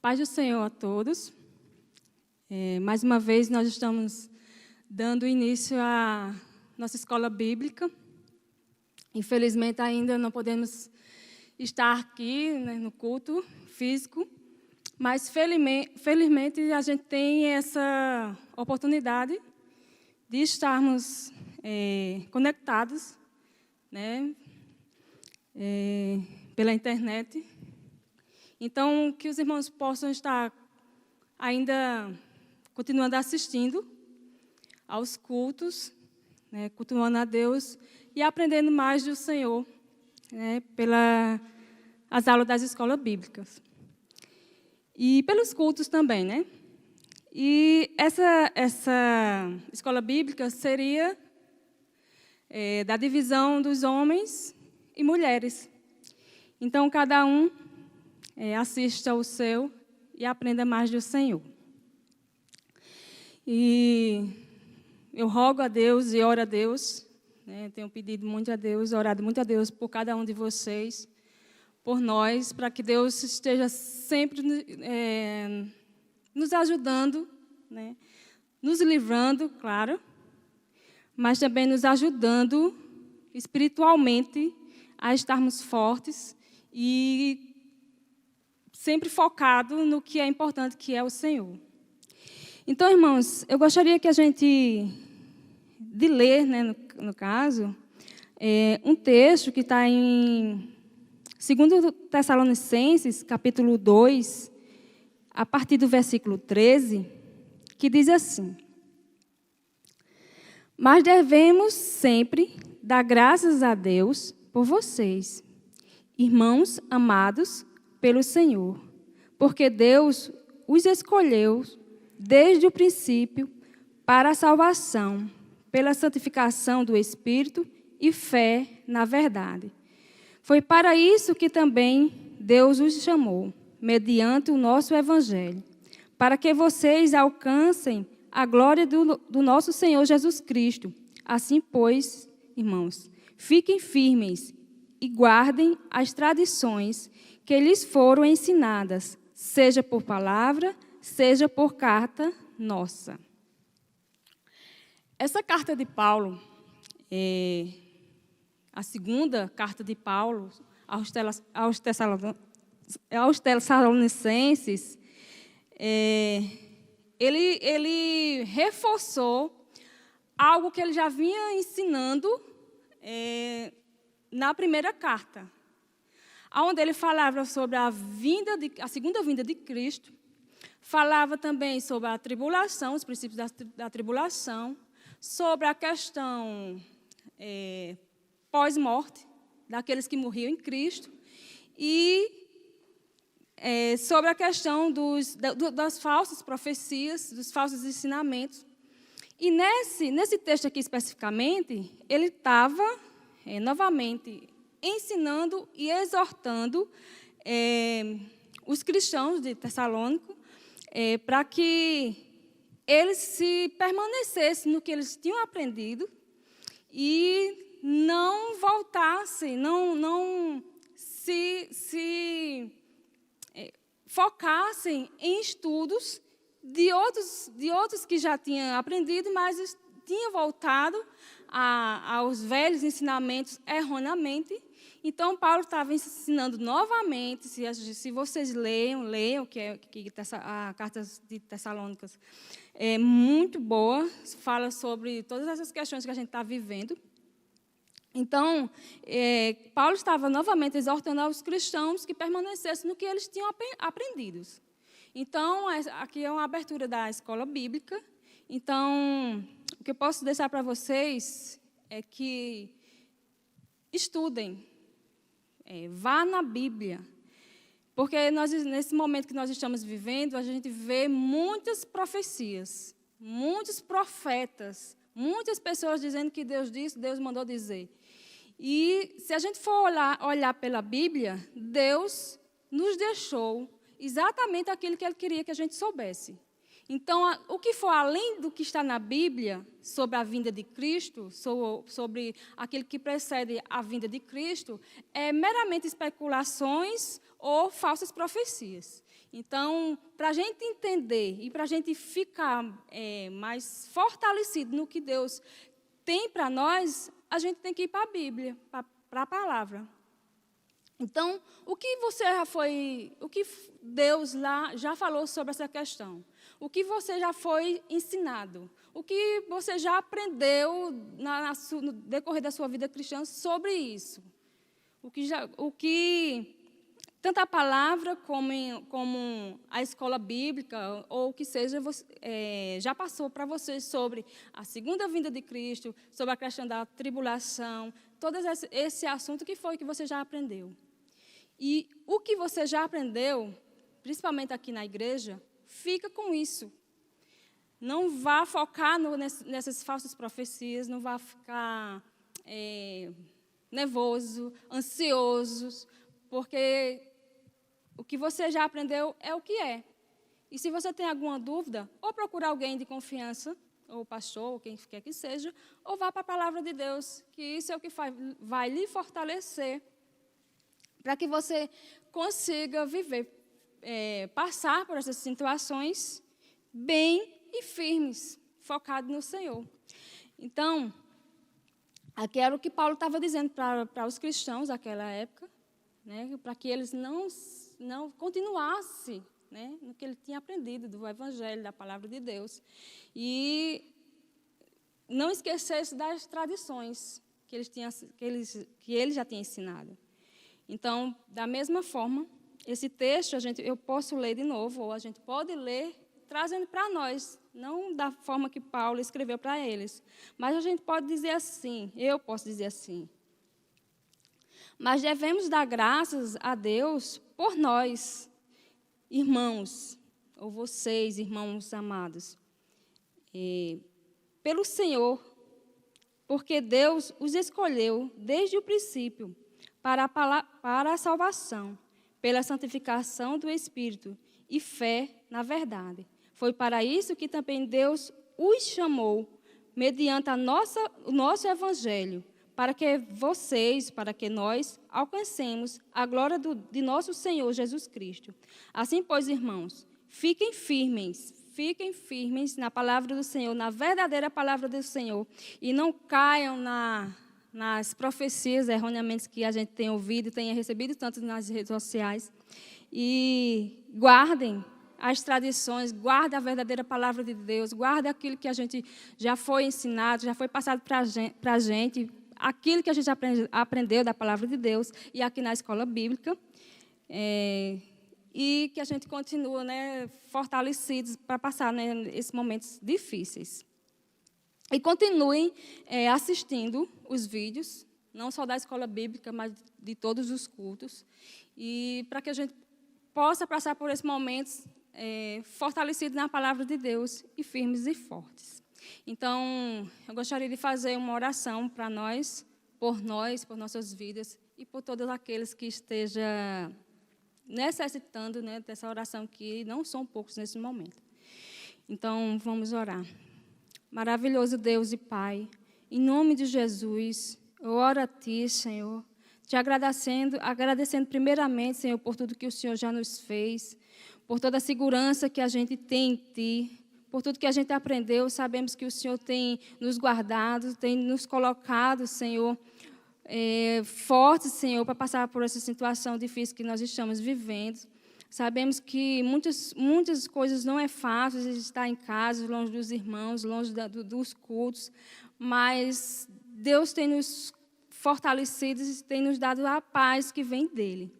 Paz do Senhor a todos. Mais uma vez, nós estamos dando início à nossa escola bíblica. Infelizmente, ainda não podemos estar aqui, né, no culto físico, mas felizmente a gente tem essa oportunidade de estarmos conectados, né, pela internet. Então, que os irmãos possam estar ainda continuando assistindo aos cultos, né, cultuando a Deus e aprendendo mais do Senhor, né, pelas aulas das escolas bíblicas. E pelos cultos também, né? E essa escola bíblica seria da divisão dos homens e mulheres. Então, cada um assista ao seu e aprenda mais do Senhor. E eu rogo a Deus e oro a Deus, né, tenho pedido muito a Deus, orado muito a Deus por cada um de vocês, por nós, para que Deus esteja sempre nos ajudando, né, nos livrando, claro, mas também nos ajudando espiritualmente a estarmos fortes e sempre focado no que é importante, que é o Senhor. Então, irmãos, eu gostaria que a gente de ler, né, no caso, um texto que está em 2 Tessalonicenses, capítulo 2, a partir do versículo 13, que diz assim: Mas devemos sempre dar graças a Deus por vocês, irmãos amados pelo Senhor, porque Deus os escolheu desde o princípio para a salvação, pela santificação do Espírito e fé na verdade. Foi para isso que também Deus os chamou, mediante o nosso Evangelho, para que vocês alcancem a glória do nosso Senhor Jesus Cristo. Assim, pois, irmãos, fiquem firmes e guardem as tradições que lhes foram ensinadas, seja por palavra, seja por carta nossa. Essa carta de Paulo, a segunda carta de Paulo aos Tessalonicenses, ele reforçou algo que ele já vinha ensinando na primeira carta, onde ele falava sobre a segunda vinda de Cristo, falava também sobre a tribulação, os princípios da tribulação, sobre a questão pós-morte, daqueles que morriam em Cristo, e sobre a questão das falsas profecias, dos falsos ensinamentos. E nesse texto aqui especificamente, ele estava novamente ensinando e exortando os cristãos de Tessalônica para que eles se permanecessem no que eles tinham aprendido e não voltassem, não se focassem em estudos de outros que já tinham aprendido, mas tinham voltado aos velhos ensinamentos erroneamente. Então, Paulo estava ensinando novamente, se vocês leiam que a carta de Tessalônicas é muito boa, fala sobre todas essas questões que a gente está vivendo. Então, Paulo estava novamente exortando aos cristãos que permanecessem no que eles tinham aprendido. Então, aqui é uma abertura da escola bíblica. Então, o que eu posso deixar para vocês é que estudem, vá na Bíblia, porque nesse momento que nós estamos vivendo, a gente vê muitas profecias, muitos profetas, muitas pessoas dizendo que Deus disse, Deus mandou dizer. E se a gente for olhar pela Bíblia, Deus nos deixou exatamente aquilo que Ele queria que a gente soubesse. Então, o que for além do que está na Bíblia sobre a vinda de Cristo, sobre aquilo que precede a vinda de Cristo, é meramente especulações ou falsas profecias. Então, para a gente entender e para a gente ficar mais fortalecido no que Deus tem para nós, a gente tem que ir para a Bíblia, para a palavra. Então, o que Deus lá já falou sobre essa questão? O que você já foi ensinado? O que você já aprendeu no decorrer da sua vida cristã sobre isso? O que tanto a palavra como a escola bíblica, ou o que seja, já passou para vocês sobre a segunda vinda de Cristo, sobre a questão da tribulação, todo esse assunto que foi que você já aprendeu. E o que você já aprendeu, principalmente aqui na igreja, fica com isso. Não vá focar nessas falsas profecias, não vá ficar nervoso, ansioso, porque o que você já aprendeu é o que é. E se você tem alguma dúvida, ou procure alguém de confiança, ou pastor, ou quem quer que seja, ou vá para a palavra de Deus, que isso é o que vai lhe fortalecer, para que você consiga viver, passar por essas situações bem e firmes, focado no Senhor. Então, aqui era o que Paulo estava dizendo para os cristãos daquela época, né, para que eles não continuassem, né, no que ele tinha aprendido do Evangelho, da palavra de Deus. E não esquecesse das tradições que ele já tinha ensinado. Então, da mesma forma, esse texto eu posso ler de novo, ou a gente pode ler trazendo para nós, não da forma que Paulo escreveu para eles, mas a gente pode dizer assim, eu posso dizer assim: mas devemos dar graças a Deus por nós, irmãos, ou vocês, irmãos amados, pelo Senhor, porque Deus os escolheu desde o princípio para a salvação, pela santificação do Espírito e fé na verdade. Foi para isso que também Deus os chamou, mediante o nosso Evangelho, para que nós alcancemos a glória de nosso Senhor Jesus Cristo. Assim, pois, irmãos, fiquem firmes na palavra do Senhor, na verdadeira palavra do Senhor, e não caiam nas profecias erroneamente que a gente tem ouvido, tenha recebido tanto nas redes sociais, e guardem as tradições, guardem a verdadeira palavra de Deus, guardem aquilo que a gente já foi ensinado, já foi passado para a gente, aquilo que a gente aprendeu da palavra de Deus, e aqui na escola bíblica, e que a gente continua, né, fortalecidos para passar, né, esses momentos difíceis. E continuem assistindo os vídeos, não só da escola bíblica, mas de todos os cultos, e para que a gente possa passar por esses momentos fortalecidos na palavra de Deus e firmes e fortes. Então, eu gostaria de fazer uma oração para nós, por nossas vidas e por todos aqueles que estejam necessitando, né, dessa oração, que não são poucos nesse momento. Então, vamos orar. Maravilhoso Deus e Pai, em nome de Jesus, eu oro a Ti, Senhor, te agradecendo primeiramente, Senhor, por tudo que o Senhor já nos fez, por toda a segurança que a gente tem em Ti, por tudo que a gente aprendeu. Sabemos que o Senhor tem nos guardado, tem nos colocado, Senhor, fortes, Senhor, para passar por essa situação difícil que nós estamos vivendo. Sabemos que muitas coisas não é fácil, estar em casa, longe dos irmãos, longe dos cultos, mas Deus tem nos fortalecido e tem nos dado a paz que vem dEle.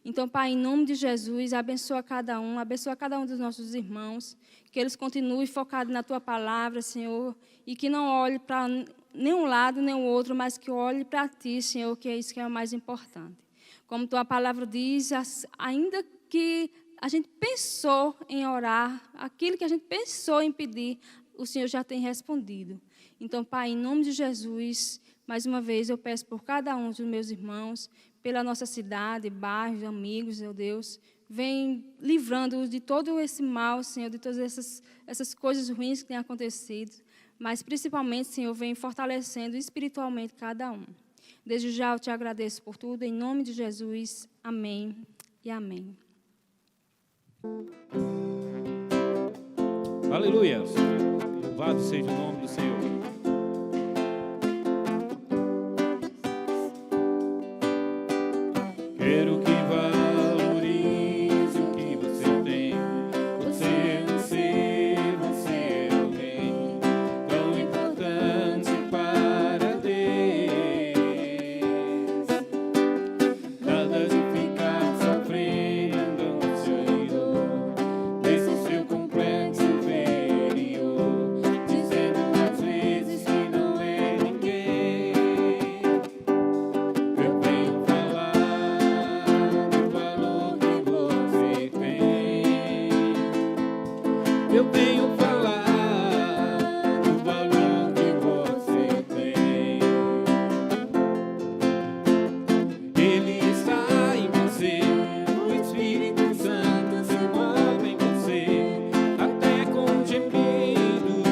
Então, Pai, em nome de Jesus, abençoa cada um dos nossos irmãos, que eles continuem focados na Tua palavra, Senhor, e que não olhe para nenhum lado, nem o outro, mas que olhe para Ti, Senhor, que é isso que é o mais importante. Como Tua palavra diz, ainda que a gente pensou em orar, aquilo que a gente pensou em pedir, o Senhor já tem respondido. Então, Pai, em nome de Jesus, mais uma vez eu peço por cada um dos meus irmãos, pela nossa cidade, bairros, amigos, meu Deus, vem livrando-os de todo esse mal, Senhor, de todas essas coisas ruins que têm acontecido, mas principalmente, Senhor, vem fortalecendo espiritualmente cada um. Desde já eu te agradeço por tudo, em nome de Jesus, amém e amém. Aleluia. Louvado seja o nome do Senhor. Quero que valorize o que você tem. Você não ser, você é alguém tão importante para Deus. Nada de ficar sofrendo angustiado desse seu complexo inferior, dizendo às vezes que não é ninguém. Eu venho falar do valor que você tem. Eu venho falar do valor que você tem. Ele está em você, o Espírito Santo se move em você, até com gemidos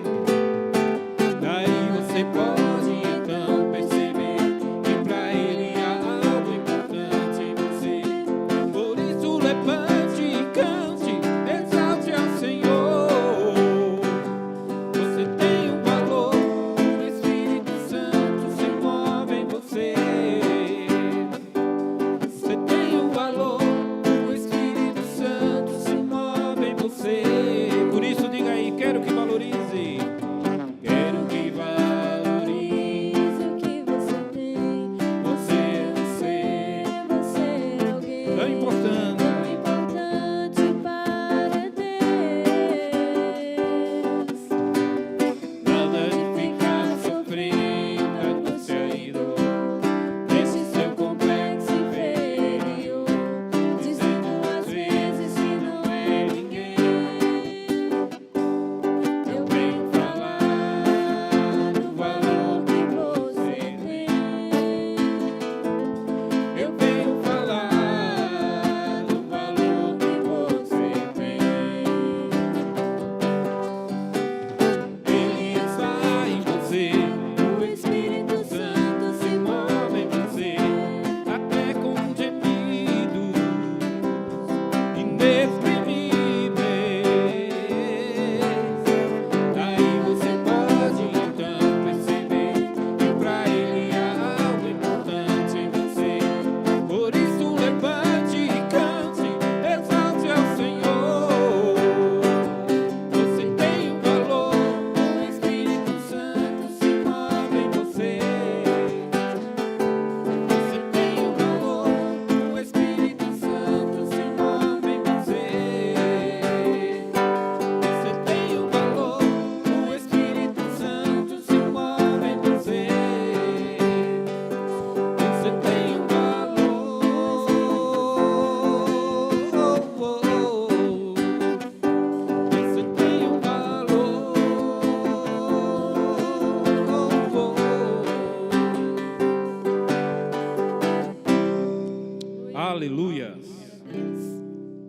inexprimíveis. Daí você pode então perceber que pra Ele há algo importante em você. Por isso levante e cante, exalte ao Senhor. Você tem um valor, o Espírito Santo se move em você. Você tem um valor, o Espírito Santo se move em você. Por isso diga aí, quero que valorize. Quero que valorize O que você tem, você, você é alguém tão importante. tão importante para Deus. Nada de ficar sofrendo angústia e dor desse seu complexo inferior, Dizendo às vezes que não é ninguém. eu venho falar do valor que você tem. Eu venho falar do valor que você tem. Ele está em você, o Espírito Santo se move em você, até com gemidos inexprimíveis. Daí você pode então perceber que pra Ele há algo importante em você. Por isso levante e cante, exalte ao Senhor. Você tem um valor, o Espírito Santo se move em você. Você tem um valor, o Espírito Santo se move em você. Você tem um valor, o Espírito Santo se move em você. Você tem um valor. Aleluia.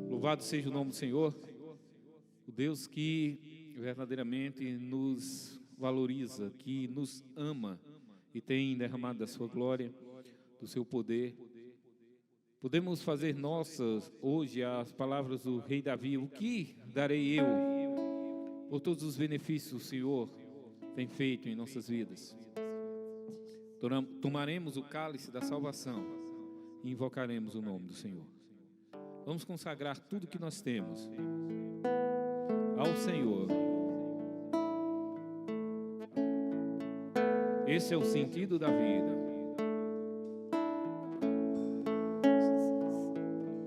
Louvado seja o nome do Senhor, o Deus que verdadeiramente nos valoriza, que nos ama e tem derramado da sua glória, do seu poder. Podemos fazer nossas hoje as palavras do rei Davi: o que darei eu por todos os benefícios que o Senhor tem feito em nossas vidas? Tomaremos o cálice da salvação e invocaremos o nome do Senhor. Vamos consagrar tudo que nós temos ao Senhor. Esse é o sentido da vida.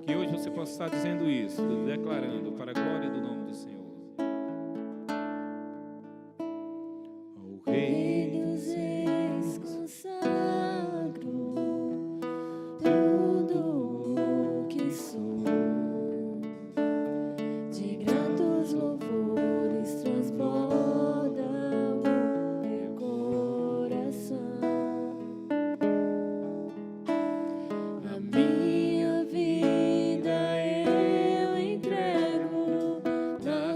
Que hoje você possa estar dizendo isso, declarando para a glória do nome do Senhor. Ao Rei Dos reis consagro tudo o que sou, de gratos louvores transborda o meu coração. A minha vida eu entrego nas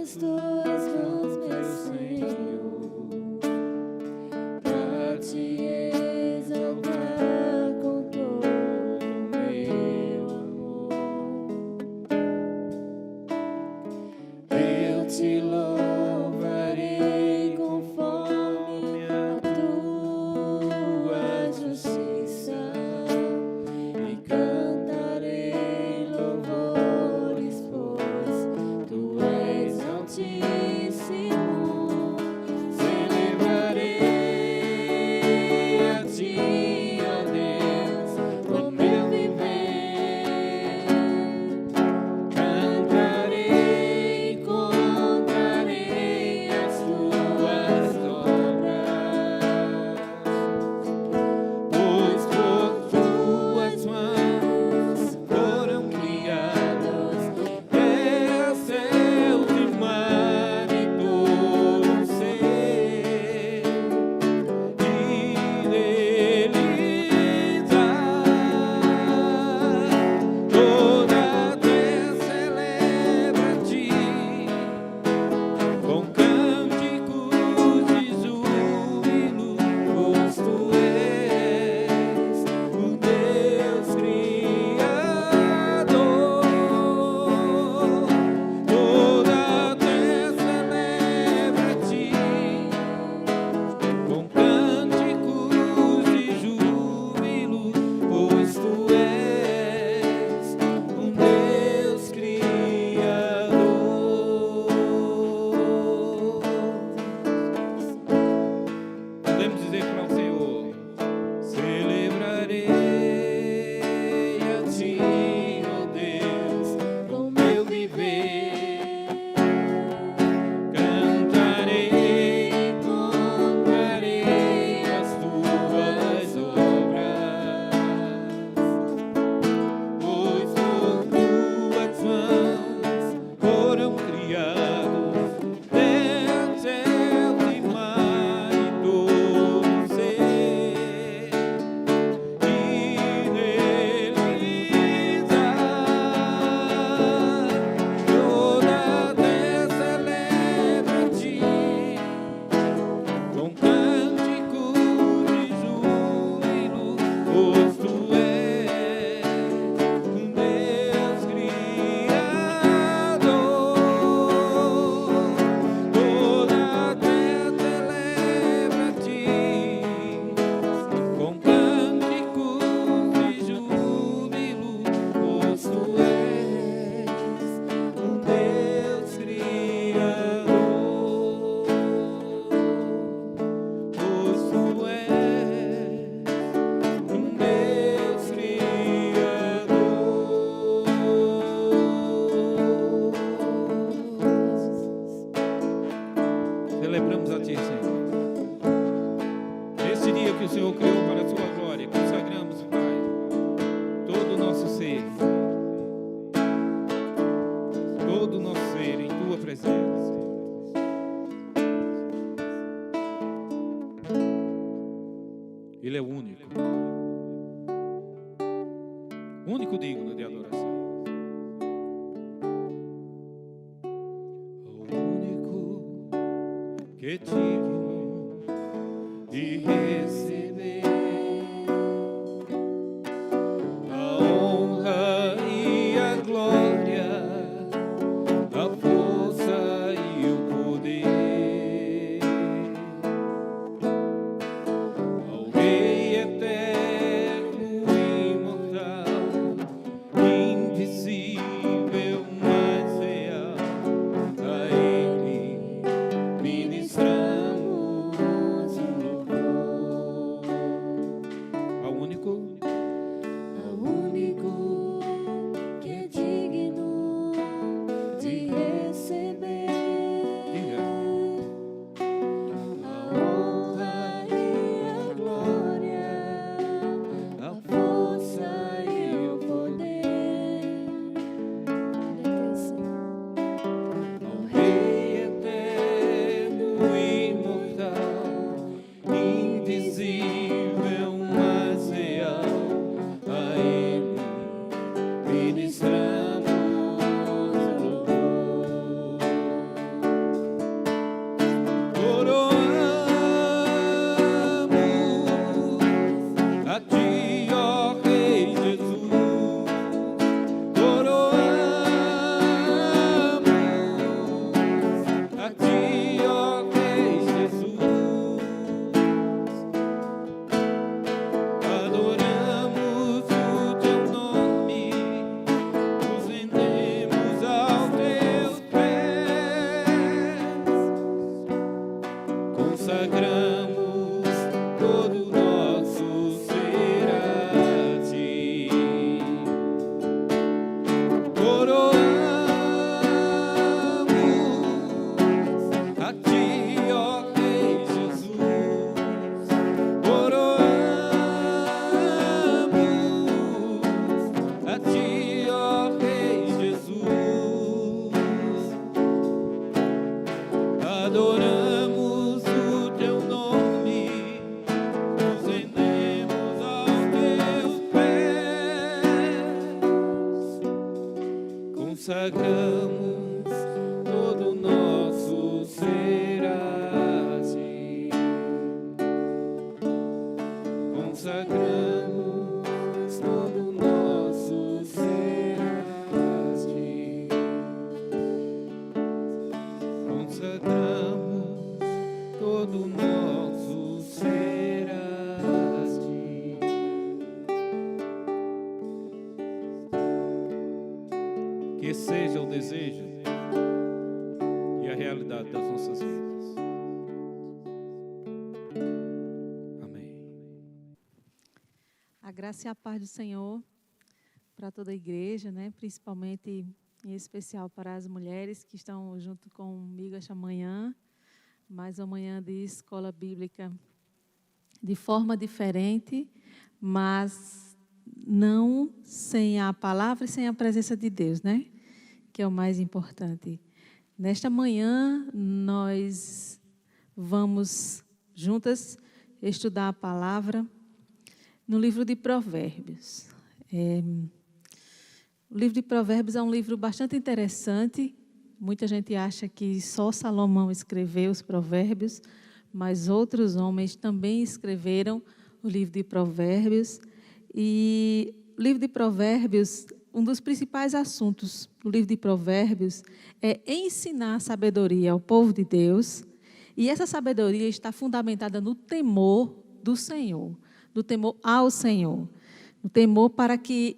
presença. Ele é o único digno de adoração. O único que é digno de receber a honra e a glória, a força e o poder, ao Rei eterno, imortal, invisível, mas real, a Ele ministramos o louvor. Ao único que é digno de receber a honra e a glória, a força e o poder. ao Rei eterno, imortal, invisível, mas real, a Ele ministramos louvor. Coroamos a Ti, ó Rei Jesus. Coroamos a Ti, ó Rei Jesus. Adoramos o Teu nome, nos rendemos aos Teus pés, consagramos todo o nosso ser a Ti. Coroamos a Ti, ó Rei Jesus. Coroamos a Ti, ó Rei Jesus. Adoramos o Teu nome, nos rendemos aos Teus pés, consagramos todo o nosso ser a Ti. Consagramos todo o nosso ser a Ti. Consagramos todo o nosso ser a Ti. Que seja o desejo e a realidade das nossas vidas. Amém. A graça e a paz do Senhor para toda a igreja, né? Principalmente, em especial para as mulheres que estão junto comigo esta manhã, mais uma manhã de escola bíblica de forma diferente, mas não sem a palavra e sem a presença de Deus, né? Que é o mais importante. Nesta manhã, nós vamos juntas estudar a palavra no livro de Provérbios. O livro de Provérbios é um livro bastante interessante. Muita gente acha que só Salomão escreveu os Provérbios, mas outros homens também escreveram o livro de Provérbios. E o livro de Provérbios, um dos principais assuntos do livro de Provérbios é ensinar sabedoria ao povo de Deus. E essa sabedoria está fundamentada no temor do Senhor, no temor ao Senhor, no temor para que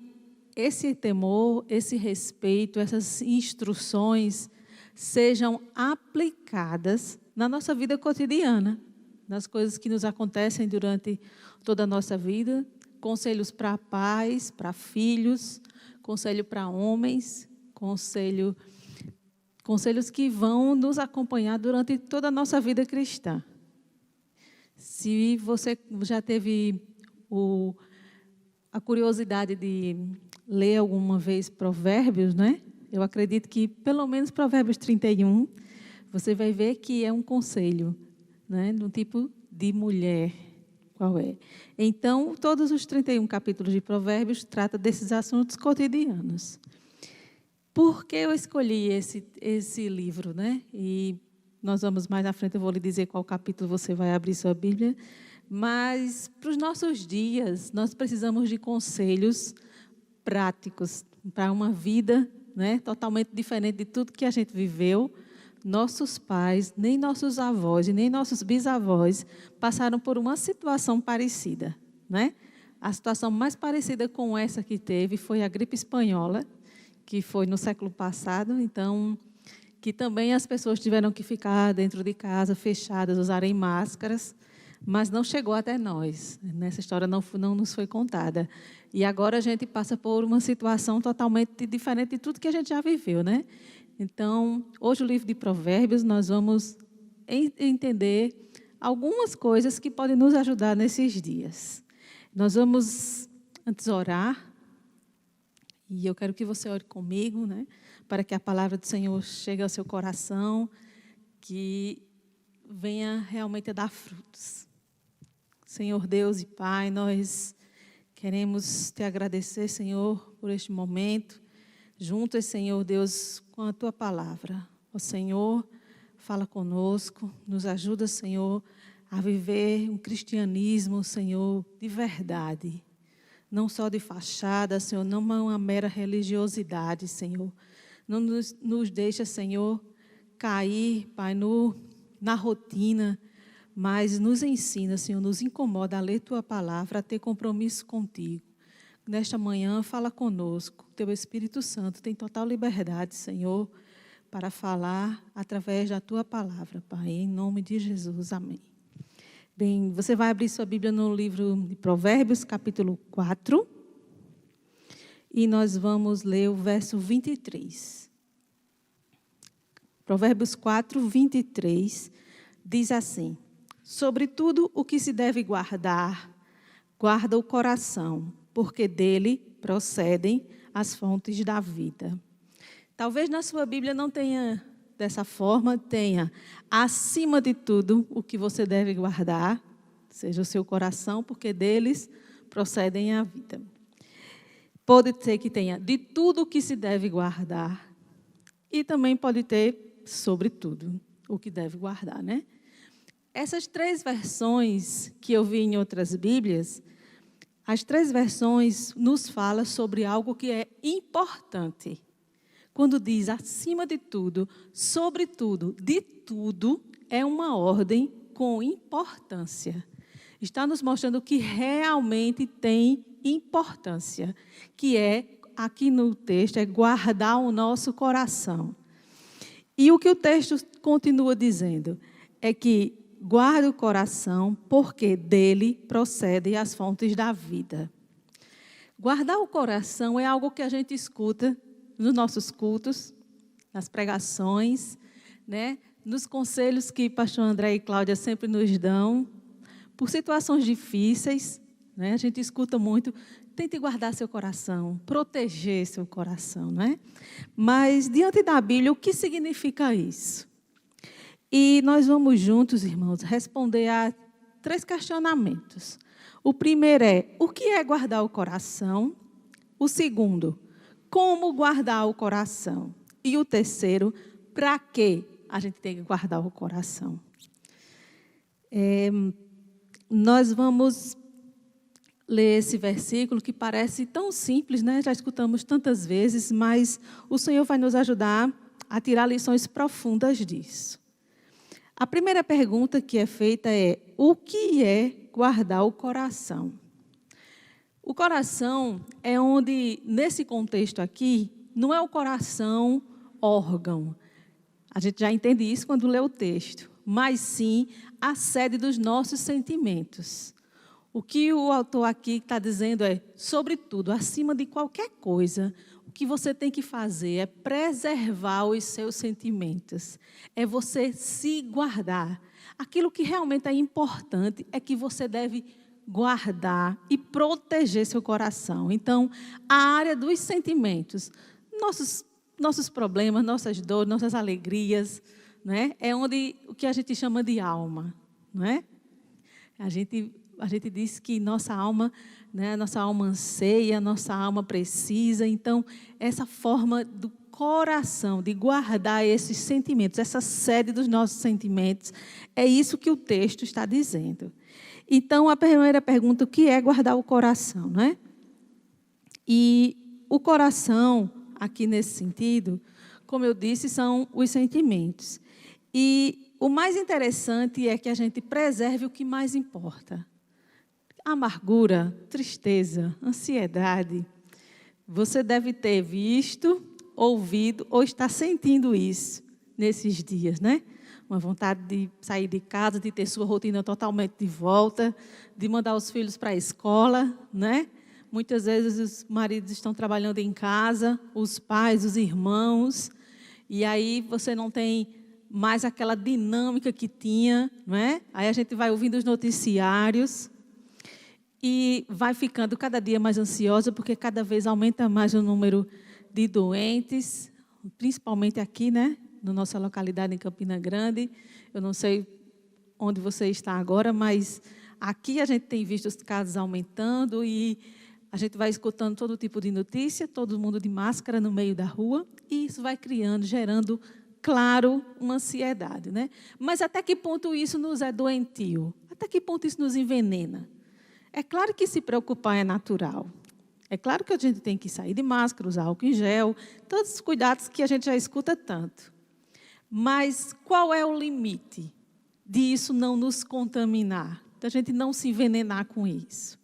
esse temor, esse respeito, essas instruções sejam aplicadas na nossa vida cotidiana, nas coisas que nos acontecem durante toda a nossa vida, conselhos para pais, para filhos, conselho para homens, conselhos que vão nos acompanhar durante toda a nossa vida cristã. Se você já teve a curiosidade de ler alguma vez Provérbios, né? eu acredito que, pelo menos, Provérbios 31, você vai ver que é um conselho, né, de um tipo de mulher. Qual é? Então, todos os 31 capítulos de Provérbios tratam desses assuntos cotidianos. Por que eu escolhi esse livro, né? E nós vamos mais à frente, eu vou lhe dizer qual capítulo você vai abrir sua Bíblia. Mas, para os nossos dias, nós precisamos de conselhos práticos para uma vida, né, totalmente diferente de tudo que a gente viveu. Nossos pais, nem nossos avós e nem nossos bisavós passaram por uma situação parecida, né? A situação mais parecida com essa que teve foi a gripe espanhola, que foi no século passado, então, que também as pessoas tiveram que ficar dentro de casa, fechadas, usarem máscaras, mas não chegou até nós. Nessa história não nos foi contada. E agora a gente passa por uma situação totalmente diferente de tudo que a gente já viveu, né? Então, hoje o livro de Provérbios, nós vamos entender algumas coisas que podem nos ajudar nesses dias. Nós vamos, antes, orar, e eu quero que você ore comigo, né, para que a palavra do Senhor chegue ao seu coração, que venha realmente a dar frutos. Senhor Deus e Pai, nós queremos te agradecer, Senhor, por este momento, juntos, Senhor Deus, com a Tua palavra. Ó Senhor, fala conosco, nos ajuda, Senhor, a viver um cristianismo, Senhor, de verdade. Não só de fachada, Senhor, não uma mera religiosidade, Senhor. Não nos deixa, Senhor, cair, Pai, na rotina, mas nos ensina, Senhor, nos incomoda a ler Tua palavra, a ter compromisso contigo. Nesta manhã, fala conosco. Teu Espírito Santo tem total liberdade, Senhor, para falar através da Tua palavra, Pai. Em nome de Jesus, amém. Bem, você vai abrir sua Bíblia no livro de Provérbios, capítulo 4. E nós vamos ler o verso 23. Provérbios 4, 23, diz assim: sobre tudo o que se deve guardar, guarda o coração, porque dele procedem as fontes da vida. Talvez na sua Bíblia não tenha dessa forma, tenha acima de tudo o que você deve guardar, seja o seu coração, porque deles procedem a vida. Pode ser que tenha de tudo o que se deve guardar e também pode ter sobre tudo o que deve guardar, né? Essas três versões que eu vi em outras Bíblias, as três versões nos falam sobre algo que é importante. Quando diz acima de tudo, sobre tudo, de tudo, é uma ordem com importância. Está nos mostrando que realmente tem importância, que é, aqui no texto, é guardar o nosso coração. E o que o texto continua dizendo é que guarda o coração, porque dele procedem as fontes da vida. Guardar o coração é algo que a gente escuta nos nossos cultos, nas pregações, né? Nos conselhos que pastor André e Cláudia sempre nos dão, por situações difíceis, né? A gente escuta muito, tente guardar seu coração, proteger seu coração, né? Mas, diante da Bíblia, o que significa isso? E nós vamos juntos, irmãos, responder a 3 questionamentos. O primeiro é, o que é guardar o coração? O segundo, como guardar o coração? E o terceiro, para que a gente tem que guardar o coração? Nós vamos ler esse versículo que parece tão simples, né? Já escutamos tantas vezes, mas o Senhor vai nos ajudar a tirar lições profundas disso. A primeira pergunta que é feita é, o que é guardar o coração? O coração é onde, nesse contexto aqui, não é o coração órgão. A gente já entende isso quando lê o texto, mas sim a sede dos nossos sentimentos. O que o autor aqui está dizendo é, sobretudo, acima de qualquer coisa, o que você tem que fazer é preservar os seus sentimentos. É você se guardar. Aquilo que realmente é importante é que você deve guardar e proteger seu coração. Então, a área dos sentimentos, nossos problemas, nossas dores, nossas alegrias, né? É onde o que a gente chama de alma, não é? A gente diz que nossa alma, né, nossa alma anseia, nossa alma precisa. Então, essa forma do coração, de guardar esses sentimentos, essa sede dos nossos sentimentos, é isso que o texto está dizendo. Então, a primeira pergunta, o que é guardar o coração, não é? E o coração, aqui nesse sentido, como eu disse, são os sentimentos. E o mais interessante é que a gente preserve o que mais importa. Amargura, tristeza, ansiedade. Você deve ter visto, ouvido ou está sentindo isso nesses dias, né? Uma vontade de sair de casa, de ter sua rotina totalmente de volta, de mandar os filhos para a escola, né? Muitas vezes os maridos estão trabalhando em casa, os pais, os irmãos, e aí você não tem mais aquela dinâmica que tinha, não é? Aí a gente vai ouvindo os noticiários e vai ficando cada dia mais ansiosa, porque cada vez aumenta mais o número de doentes, principalmente aqui, né? Na nossa localidade, em Campina Grande. Eu não sei onde você está agora, mas aqui a gente tem visto os casos aumentando e a gente vai escutando todo tipo de notícia, todo mundo de máscara no meio da rua, e isso vai criando, gerando, claro, uma ansiedade, né? Mas até que ponto isso nos é doentio? Até que ponto isso nos envenena? É claro que se preocupar é natural. É claro que a gente tem que sair de máscara, usar álcool em gel, todos os cuidados que a gente já escuta tanto. Mas qual é o limite de isso não nos contaminar, da gente não se envenenar com isso?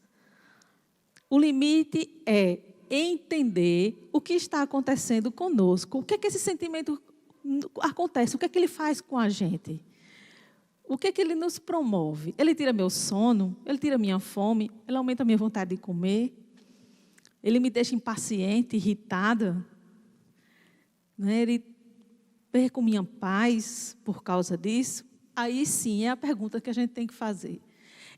O limite é entender o que está acontecendo conosco, o que é que esse sentimento acontece, o que é que ele faz com a gente, o que é que ele nos promove. Ele tira meu sono, ele tira minha fome, ele aumenta a minha vontade de comer, ele me deixa impaciente, irritada, né? Ele perco minha paz por causa disso. Aí sim é a pergunta que a gente tem que fazer.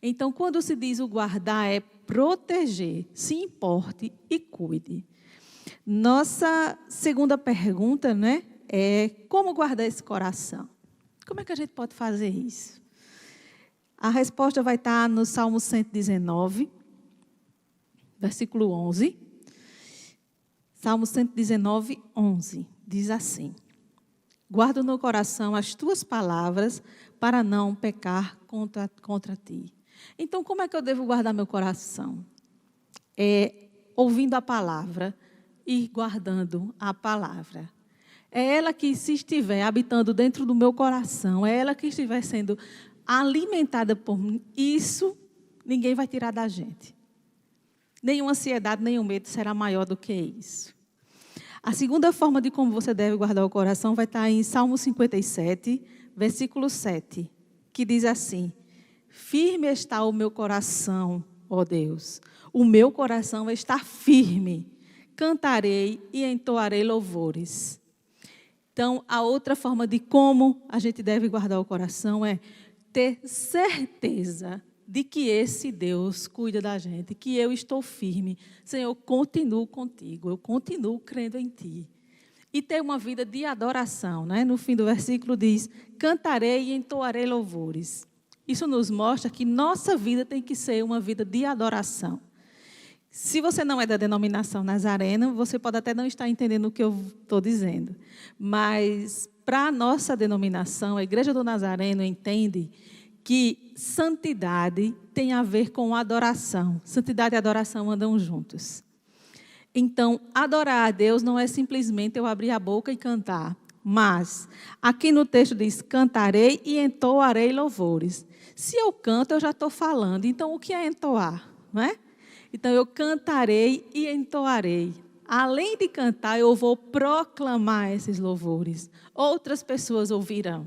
Então, quando se diz o guardar, é proteger, se importe e cuide. Nossa segunda pergunta, né, é como guardar esse coração? Como é que a gente pode fazer isso? A resposta vai estar no Salmo 119, versículo 11. Salmo 119, 11, diz assim: guardo no coração as tuas palavras para não pecar contra ti. Então, como é que eu devo guardar meu coração? É ouvindo a palavra e guardando a palavra. É ela que, se estiver habitando dentro do meu coração, é ela que estiver sendo alimentada por mim, isso ninguém vai tirar da gente. Nenhuma ansiedade, nenhum medo será maior do que isso. A segunda forma de como você deve guardar o coração vai estar em Salmo 57, versículo 7, que diz assim: firme está o meu coração, ó Deus, o meu coração está firme, cantarei e entoarei louvores. Então, a outra forma de como a gente deve guardar o coração é ter certeza de que esse Deus cuida da gente, que eu estou firme. Senhor, eu continuo contigo, eu continuo crendo em Ti. E ter uma vida de adoração, né? No fim do versículo diz: cantarei e entoarei louvores. Isso nos mostra que nossa vida tem que ser uma vida de adoração. Se você não é da denominação Nazarena, você pode até não estar entendendo o que eu estou dizendo. Mas, para a nossa denominação, a Igreja do Nazareno entende que santidade tem a ver com adoração. Santidade e adoração andam juntos. Então, adorar a Deus não é simplesmente eu abrir a boca e cantar. Mas, aqui no texto diz: cantarei e entoarei louvores. Se eu canto, eu já estou falando. Então, o que é entoar? Não é? Então, eu cantarei e entoarei. Além de cantar, eu vou proclamar esses louvores. Outras pessoas ouvirão.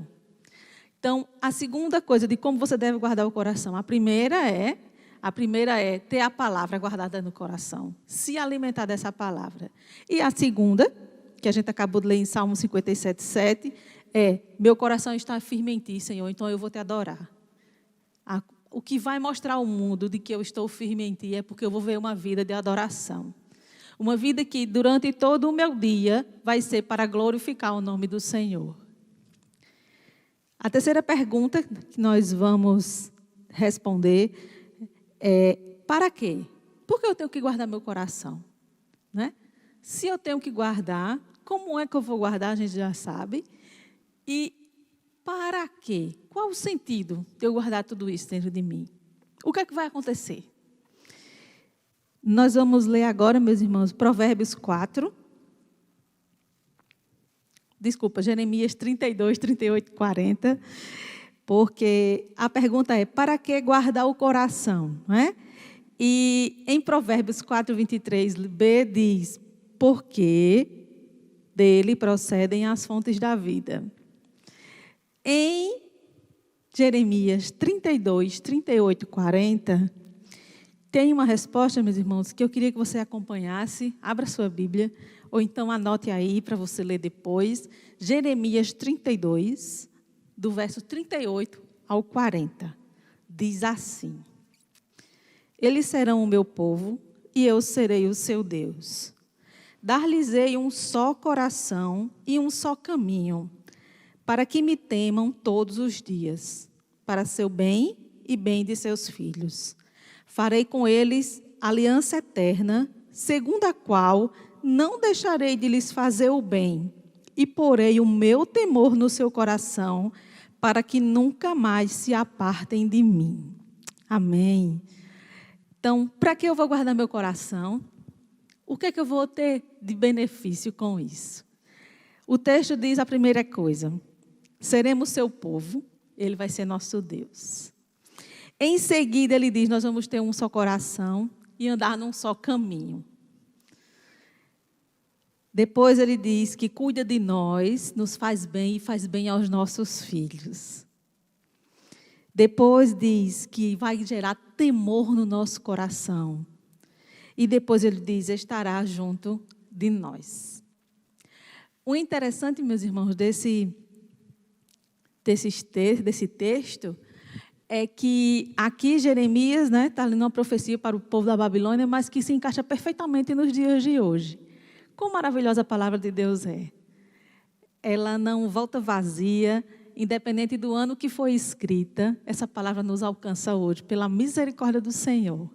Então, a segunda coisa de como você deve guardar o coração. A primeira é ter a palavra guardada no coração. Se alimentar dessa palavra. E a segunda, que a gente acabou de ler em Salmo 57, 7, é: meu coração está firme em Ti, Senhor, então eu vou Te adorar. O que vai mostrar ao mundo de que eu estou firme em Ti é porque eu vou ver uma vida de adoração. Uma vida que durante todo o meu dia vai ser para glorificar o nome do Senhor. A terceira pergunta que nós vamos responder é: para quê? Por que eu tenho que guardar meu coração? Né? Se eu tenho que guardar, como é que eu vou guardar? A gente já sabe. E para quê? Qual o sentido de eu guardar tudo isso dentro de mim? O que é que vai acontecer? Nós vamos ler agora, meus irmãos, Provérbios 4. Desculpa, Jeremias 32, 38, 40. Porque a pergunta é: para que guardar o coração? Não é? E em Provérbios 4, 23b diz: porque dele procedem as fontes da vida. Em Jeremias 32, 38, 40, tem uma resposta, meus irmãos, que eu queria que você acompanhasse. Abra sua Bíblia, ou então anote aí para você ler depois. Jeremias 32, do verso 38 ao 40. Diz assim: eles serão o meu povo, e eu serei o seu Deus. Dar-lhes-ei um só coração e um só caminho, para que me temam todos os dias, para seu bem e bem de seus filhos. Farei com eles aliança eterna, segundo a qual não deixarei de lhes fazer o bem, e porei o meu temor no seu coração, para que nunca mais se apartem de mim. Amém. Então, para que eu vou guardar meu coração? O que é que eu vou ter de benefício com isso? O texto diz a primeira coisa: seremos seu povo, ele vai ser nosso Deus. Em seguida, ele diz: nós vamos ter um só coração e andar num só caminho. Depois ele diz que cuida de nós, nos faz bem e faz bem aos nossos filhos. Depois diz que vai gerar temor no nosso coração. E depois ele diz: estará junto de nós. O interessante, meus irmãos, desse texto é que aqui Jeremias está ali numa profecia para o povo da Babilônia, mas que se encaixa perfeitamente nos dias de hoje. Quão maravilhosa a palavra de Deus é. Ela não volta vazia, independente do ano que foi escrita, essa palavra nos alcança hoje, pela misericórdia do Senhor.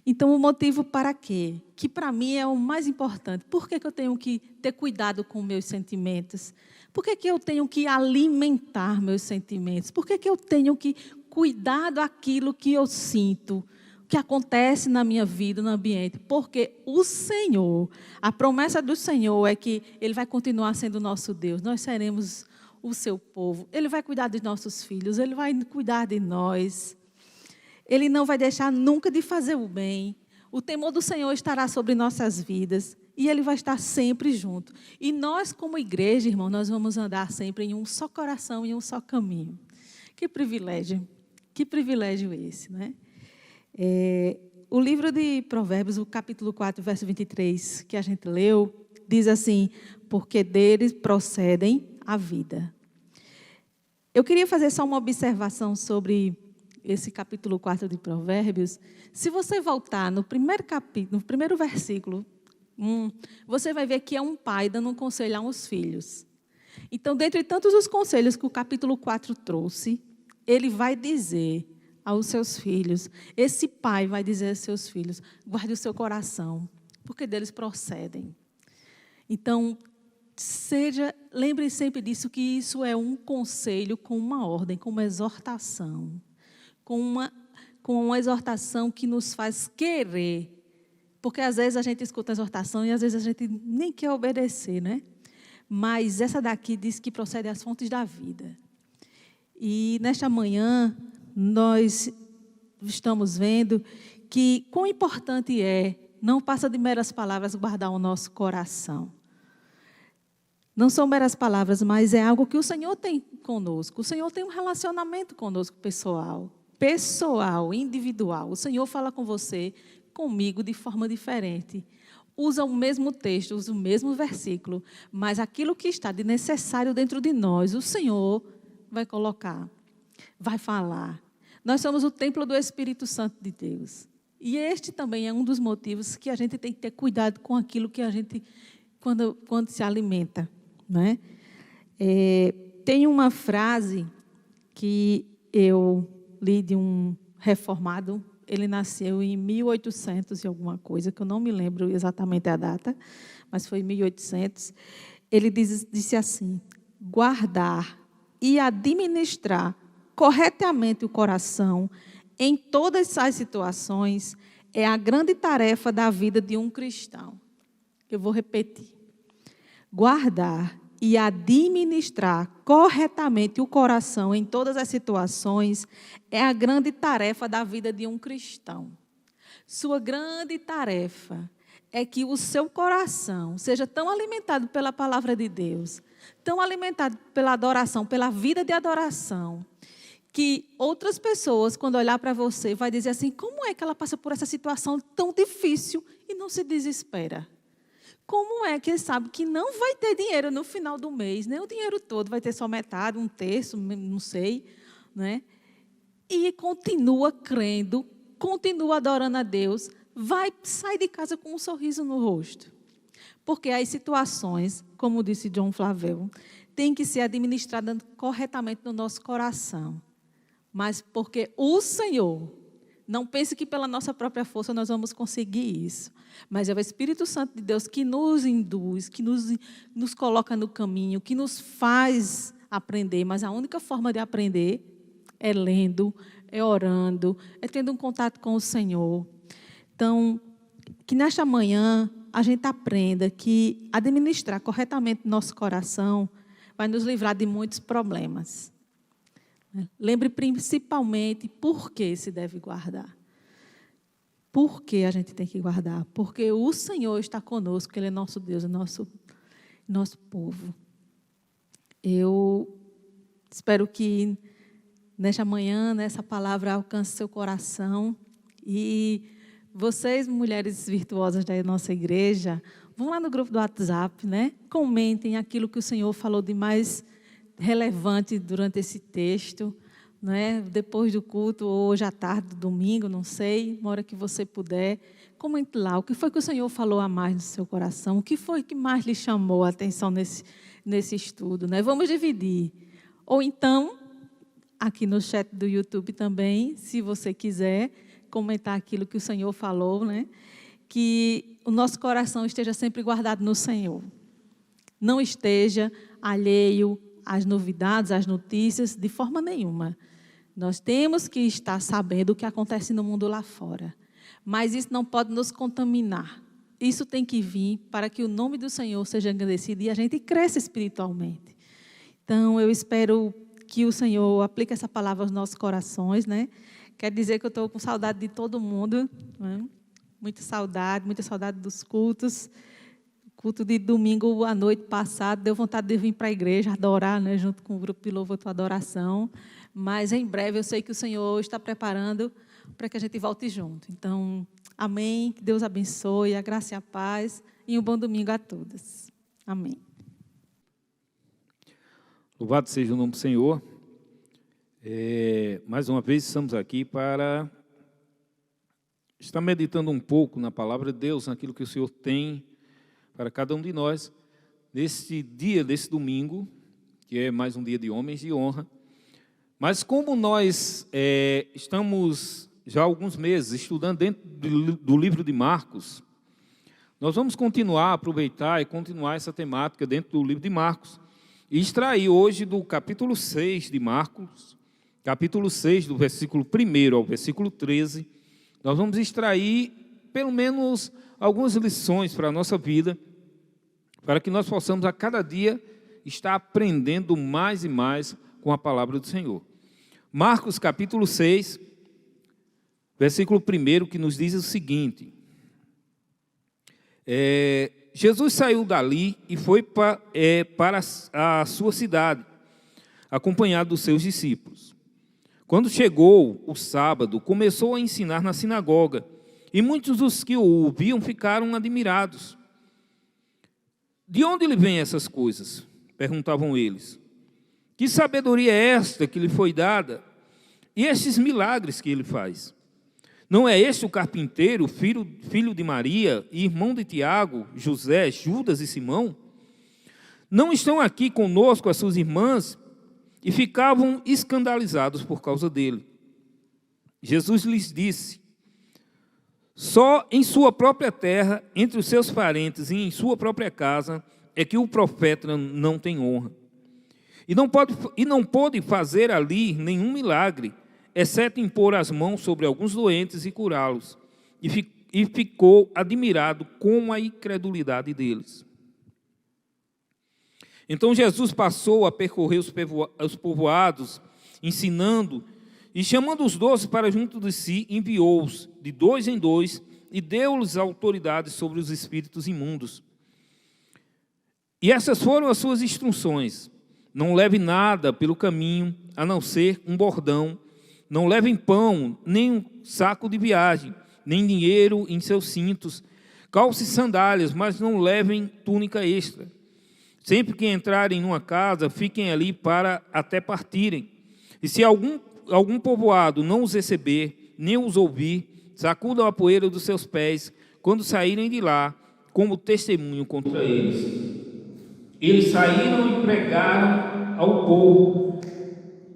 Então, o motivo para quê? Que para mim é o mais importante. Por que eu tenho que ter cuidado com meus sentimentos? Por que eu tenho que alimentar meus sentimentos? Por que eu tenho que cuidar daquilo que eu sinto, que acontece na minha vida, no ambiente? Porque o Senhor, a promessa do Senhor é que Ele vai continuar sendo nosso Deus. Nós seremos o seu povo. Ele vai cuidar dos nossos filhos, Ele vai cuidar de nós. Ele não vai deixar nunca de fazer o bem. O temor do Senhor estará sobre nossas vidas e Ele vai estar sempre junto. E nós, como igreja, irmão, nós vamos andar sempre em um só coração e um só caminho. Que privilégio esse, né? O livro de Provérbios, o capítulo 4, verso 23, que a gente leu, diz assim: porque deles procedem a vida. Eu queria fazer só uma observação sobre esse capítulo 4 de Provérbios. Se você voltar no primeiro capítulo, no primeiro versículo, você vai ver que é um pai dando um conselho aos filhos. Então, dentre tantos os conselhos que o capítulo 4 trouxe, ele vai dizer aos seus filhos, esse pai vai dizer aos seus filhos: guarde o seu coração, porque deles procedem. Então, lembre sempre disso, que isso é um conselho com uma ordem, com uma exortação. Com uma exortação que nos faz querer. Porque às vezes a gente escuta a exortação e às vezes a gente nem quer obedecer, né? Mas essa daqui diz que procede às fontes da vida. E nesta manhã nós estamos vendo que quão importante não passa de meras palavras guardar o nosso coração. Não são meras palavras, mas é algo que o Senhor tem conosco. O Senhor tem um relacionamento conosco pessoal, individual. O Senhor fala com você, comigo, de forma diferente. Usa o mesmo texto, usa o mesmo versículo, mas aquilo que está de necessário dentro de nós, o Senhor vai colocar, vai falar. Nós somos o templo do Espírito Santo de Deus. E este também é um dos motivos que a gente tem que ter cuidado com aquilo que a gente, quando se alimenta, né? Tem uma frase que eu li de um reformado, ele nasceu em 1800 e alguma coisa, que eu não me lembro exatamente a data, mas foi em 1800. Ele disse assim: guardar e administrar corretamente o coração em todas as situações é a grande tarefa da vida de um cristão. Eu vou repetir. Guardar e administrar corretamente o coração em todas as situações é a grande tarefa da vida de um cristão. Sua grande tarefa é que o seu coração seja tão alimentado pela palavra de Deus, tão alimentado pela adoração, pela vida de adoração, que outras pessoas, quando olhar para você, vai dizer assim: como é que ela passa por essa situação tão difícil e não se desespera? Como é que ele sabe que não vai ter dinheiro no final do mês, nem o dinheiro todo, vai ter só metade, um terço, não sei, né? E continua crendo, continua adorando a Deus, vai sair de casa com um sorriso no rosto. Porque as situações, como disse John Flavel, têm que ser administradas corretamente no nosso coração. Mas porque o Senhor, não pense que pela nossa própria força nós vamos conseguir isso. Mas é o Espírito Santo de Deus que nos induz, que nos coloca no caminho, que nos faz aprender. Mas a única forma de aprender é lendo, é orando, é tendo um contato com o Senhor. Então, que nesta manhã a gente aprenda que administrar corretamente nosso coração vai nos livrar de muitos problemas. Lembre principalmente por que se deve guardar. Por que a gente tem que guardar? Porque o Senhor está conosco, Ele é nosso Deus, é nosso povo. Eu espero que nesta manhã, essa palavra alcance seu coração. E vocês, mulheres virtuosas da nossa igreja, vão lá no grupo do WhatsApp, né? Comentem aquilo que o Senhor falou de mais relevante durante esse texto, né? Depois do culto, ou hoje à tarde, domingo, não sei, uma hora que você puder, comente lá o que foi que o Senhor falou a mais no seu coração, o que foi que mais lhe chamou a atenção nesse estudo, né? Vamos dividir. Ou então, aqui no chat do YouTube também, se você quiser, comentar aquilo que o Senhor falou, né? Que o nosso coração esteja sempre guardado no Senhor. Não esteja alheio às novidades, às notícias, de forma nenhuma. Nós temos que estar sabendo o que acontece no mundo lá fora. Mas isso não pode nos contaminar. Isso tem que vir para que o nome do Senhor seja engrandecido e a gente cresça espiritualmente. Então, eu espero que o Senhor aplique essa palavra aos nossos corações, né? Quer dizer que eu estou com saudade de todo mundo, né? Muita saudade dos cultos. Culto de domingo à noite passado, deu vontade de vir para a igreja adorar, né, junto com o grupo de louvor tua adoração. Mas em breve eu sei que o Senhor está preparando para que a gente volte junto. Então, amém. Que Deus abençoe, a graça e a paz. E um bom domingo a todas. Amém. Louvado seja o nome do Senhor. Mais uma vez estamos aqui para estar meditando um pouco na palavra de Deus, naquilo que o Senhor tem para cada um de nós, nesse dia, desse domingo, que é mais um dia de homens de honra. Mas como nós estamos já há alguns meses estudando dentro do livro de Marcos, nós vamos continuar, aproveitar e continuar essa temática dentro do livro de Marcos, e extrair hoje do capítulo 6 de Marcos, capítulo 6, do versículo 1 ao versículo 13, nós vamos extrair pelo menos algumas lições para a nossa vida, para que nós possamos a cada dia estar aprendendo mais e mais com a palavra do Senhor. Marcos capítulo 6, versículo 1, que nos diz o seguinte: Jesus saiu dali e foi para a sua cidade, acompanhado dos seus discípulos. Quando chegou o sábado, começou a ensinar na sinagoga, e muitos dos que o ouviam ficaram admirados. De onde lhe vêm essas coisas? Perguntavam eles. Que sabedoria é esta que lhe foi dada? E estes milagres que ele faz? Não é este o carpinteiro, filho de Maria, irmão de Tiago, José, Judas e Simão? Não estão aqui conosco as suas irmãs? E ficavam escandalizados por causa dele. Jesus lhes disse: só em sua própria terra, entre os seus parentes e em sua própria casa, é que o profeta não tem honra. E não pôde fazer ali nenhum milagre, exceto impor as mãos sobre alguns doentes e curá-los. E ficou admirado com a incredulidade deles. Então Jesus passou a percorrer os povoados, ensinando, e chamando os 12 para junto de si, enviou-os de 2 em 2 e deu-lhes autoridade sobre os espíritos imundos. E essas foram as suas instruções: não leve nada pelo caminho, a não ser um bordão, não levem pão, nem um saco de viagem, nem dinheiro em seus cintos, calce sandálias, mas não levem túnica extra. Sempre que entrarem numa casa, fiquem ali até partirem. E se algum povoado não os receber, nem os ouvir, sacudam a poeira dos seus pés, quando saírem de lá, como testemunho contra eles. Eles saíram e pregaram ao povo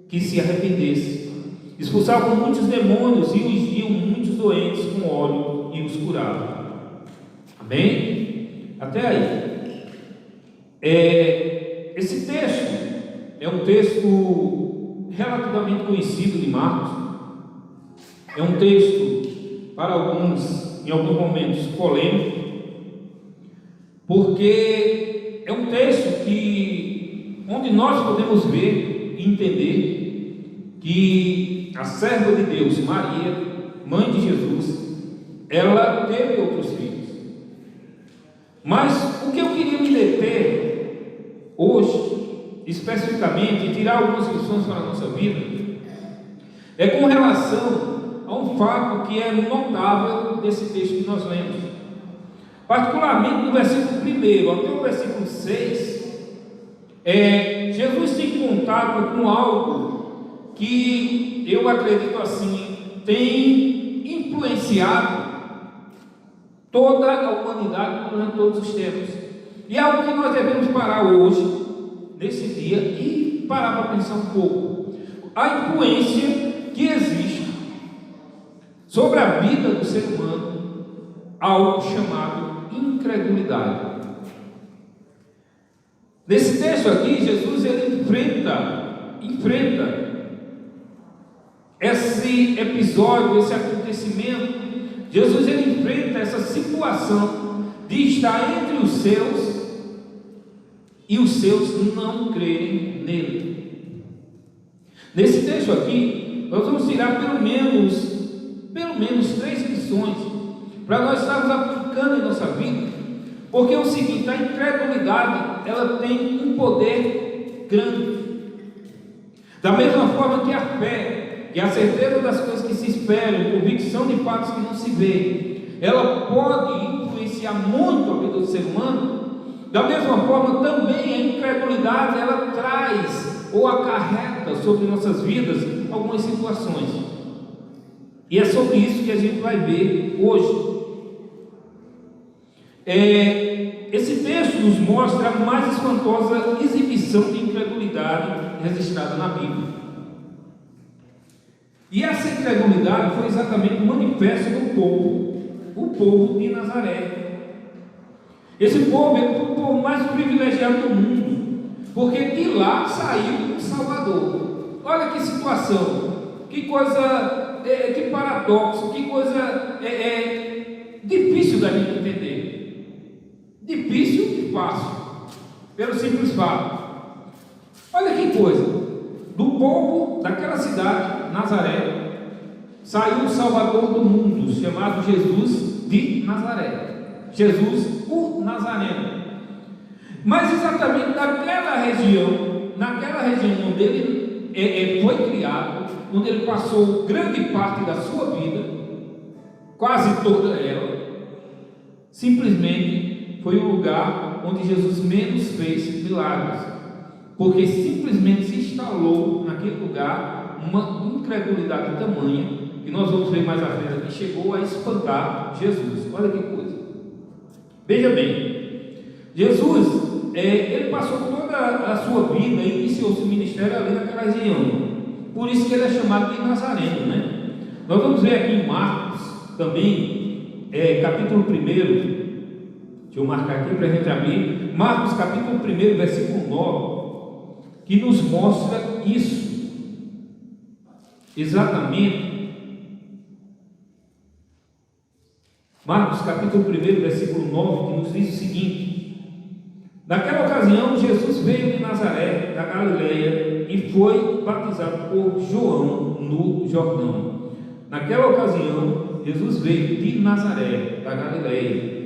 que se arrependesse. Expulsavam muitos demônios e ungiam muitos doentes com óleo e os curavam. Amém? Até aí. Esse texto é um texto relativamente conhecido de Marcos. É um texto, para alguns, em alguns momentos, polêmico, porque é um texto onde nós podemos ver e entender que a serva de Deus, Maria, mãe de Jesus, ela teve outros filhos. Mas o que eu queria me deter hoje, especificamente, e tirar algumas lições para a nossa vida, é com relação a um fato que é notável desse texto que nós lemos. Particularmente no versículo 1 até o versículo 6, Jesus tem contato com algo que eu acredito assim, tem influenciado toda a humanidade durante todos os tempos. E é algo que nós devemos parar hoje, nesse dia, e parar para pensar um pouco. A influência que existe sobre a vida do ser humano, algo chamado incredulidade. Nesse texto aqui, Jesus ele enfrenta esse episódio, esse acontecimento. Jesus ele enfrenta essa situação de estar entre os seus e os seus não crerem nele. Nesse texto aqui, nós vamos tirar pelo menos 3 lições para nós estarmos aplicando em nossa vida, porque é o seguinte: a incredulidade ela tem um poder grande. Da mesma forma que a fé, que é a certeza das coisas que se esperam, convicção de fatos que não se vê, ela pode influenciar muito a vida do ser humano. Da mesma forma também a incredulidade ela traz ou acarreta sobre nossas vidas algumas situações, e é sobre isso que a gente vai ver hoje. Esse texto nos mostra a mais espantosa exibição de incredulidade registrada na Bíblia. E essa incredulidade foi exatamente o manifesto do povo de Nazaré. Esse povo é o povo mais privilegiado do mundo, porque de lá saiu um Salvador. Olha que situação, que coisa, que paradoxo, que coisa difícil da gente entender. Difícil e fácil, pelo simples fato. Olha que coisa, do povo daquela cidade, Nazaré, saiu o Salvador do mundo, chamado Jesus de Nazaré. Jesus, o Nazareno. Mas exatamente naquela região onde ele foi criado, onde ele passou grande parte da sua vida, quase toda ela, simplesmente foi o lugar onde Jesus menos fez milagres, porque simplesmente se instalou naquele lugar uma incredulidade tamanha que e nós vamos ver mais à frente aqui, chegou a espantar Jesus. Olha que coisa. Veja bem, Jesus, ele passou toda a sua vida e iniciou seu ministério ali naquela região. Por isso que ele é chamado de Nazareno, né? Nós vamos ver aqui em Marcos também, capítulo 1. Deixa eu marcar aqui para a gente abrir. Marcos, capítulo 1, versículo 9, que nos mostra isso. Exatamente. Marcos, capítulo 1, versículo 9, que nos diz o seguinte: naquela ocasião, Jesus veio de Nazaré, da Galileia, e foi batizado por João no Jordão. Naquela ocasião, Jesus veio de Nazaré, da Galileia.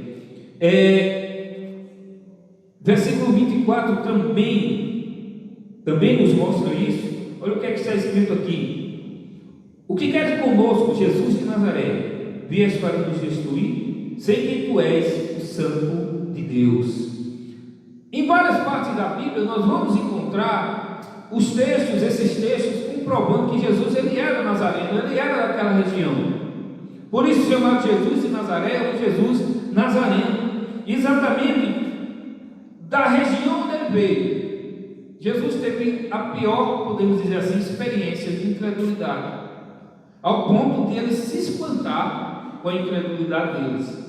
Versículo 24 também nos mostra isso. Olha o que está escrito aqui: o que queres conosco, Jesus de Nazaré? Vieste para nos destruir? Sei que tu és o Santo de Deus. Em várias partes da Bíblia nós vamos encontrar esses textos comprovando que Jesus ele era nazareno, ele era daquela região. Por isso chamado Jesus de Nazaré, ou Jesus Nazareno, exatamente da região onde ele veio. Jesus teve a pior, podemos dizer assim, experiência de incredulidade, ao ponto de ele se espantar com a incredulidade deles.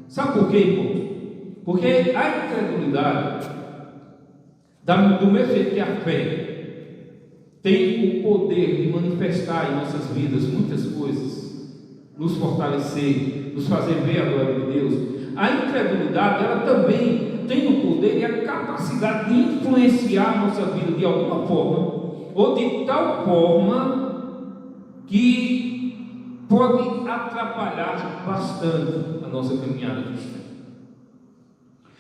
Sabe por quê, irmãos? Porque a incredulidade, do mesmo jeito que a fé tem o poder de manifestar em nossas vidas muitas coisas, nos fortalecer, nos fazer ver a glória de Deus, a incredulidade, ela também tem o poder e a capacidade de influenciar a nossa vida de alguma forma, ou de tal forma que pode atrapalhar bastante a nossa caminhada cristã.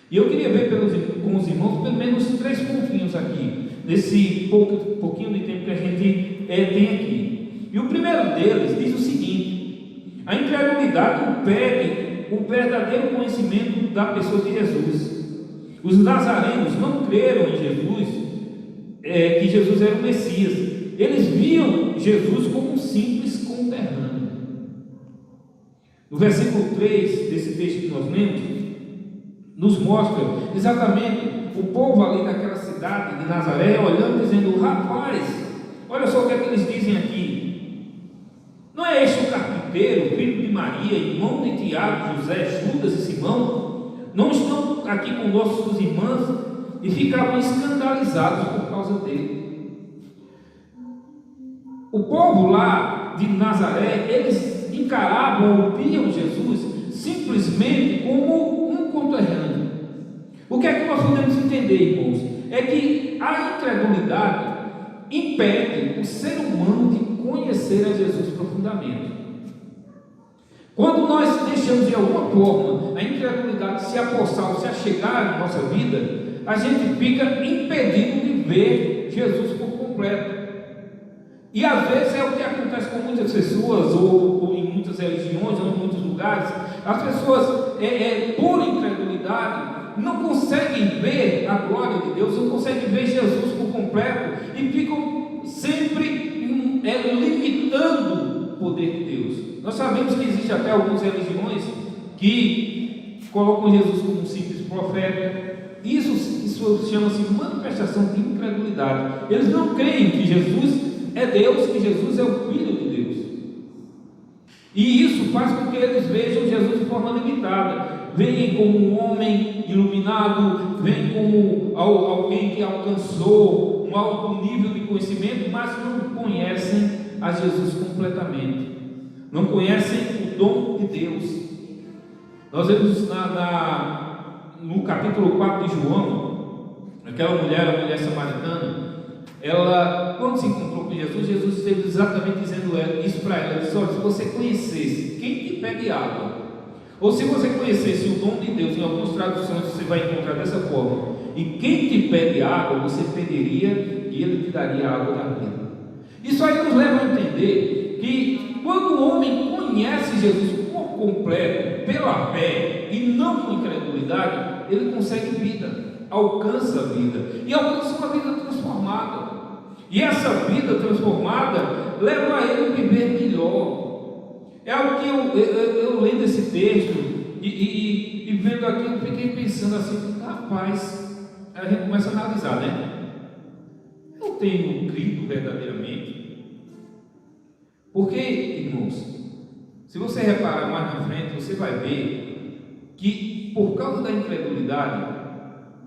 E eu queria ver com os irmãos pelo menos 3 pontinhos aqui, nesse pouquinho de tempo que a gente tem aqui. E o primeiro deles diz o seguinte: a incredulidade impede o verdadeiro conhecimento da pessoa de Jesus. Os nazarenos não creram em Jesus, que Jesus era o Messias. Eles viam Jesus como um simples conterrâneo. No versículo 3 desse texto que nós lemos, nos mostra exatamente o povo ali daquela cidade de Nazaré olhando e dizendo: rapaz, olha só o que é que eles dizem aqui. Não é este o carpinteiro, filho de Maria, irmão de Tiago, José, Judas e Simão? Não estão aqui conosco suas irmãs? E ficavam escandalizados por causa dele. O povo lá de Nazaré, eles encaravam ou viam Jesus simplesmente como um conterrâneo. O que é que nós podemos entender, irmãos? É que a incredulidade impede o ser humano de conhecer a Jesus profundamente. Quando nós deixamos de alguma forma a incredulidade se apossar ou se achegar em nossa vida, a gente fica impedido de ver Jesus por completo. E às vezes é o que acontece com muitas pessoas, ou em muitas religiões, ou em muitos lugares. As pessoas, por incredulidade, não conseguem ver a glória de Deus, não conseguem ver Jesus por completo, e ficam sempre limitando o poder de Deus. Nós sabemos que existe até algumas religiões que colocam Jesus como um simples profeta. Isso chama-se manifestação de incredulidade. Eles não creem que Jesus é Deus, que Jesus é o Filho de Deus. E isso faz com que eles vejam Jesus de forma limitada. Veem como um homem iluminado, veem como alguém que alcançou um alto nível de conhecimento, mas não conhecem a Jesus completamente. Não conhecem o dom de Deus. Nós vemos no capítulo 4 de João, aquela mulher, a mulher samaritana, ela, quando se encontrou com Jesus, Jesus esteve exatamente dizendo isso para ela. Ele disse: olha, se você conhecesse quem te pede água, ou se você conhecesse o dom de Deus, em algumas traduções você vai encontrar dessa forma, e quem te pede água, você pediria e ele te daria a água da vida. Isso aí nos leva a entender que quando o homem conhece Jesus por completo, pela fé e não com incredulidade, ele consegue vida, alcança a vida, e alcança uma vida transformada. E essa vida transformada leva a ele a viver melhor. É algo que eu lendo esse texto e vendo aqui, eu fiquei pensando assim, rapaz, a gente começa a analisar, né? Eu tenho crido verdadeiramente? Porque, irmãos, se você reparar mais na frente, você vai ver que por causa da incredulidade,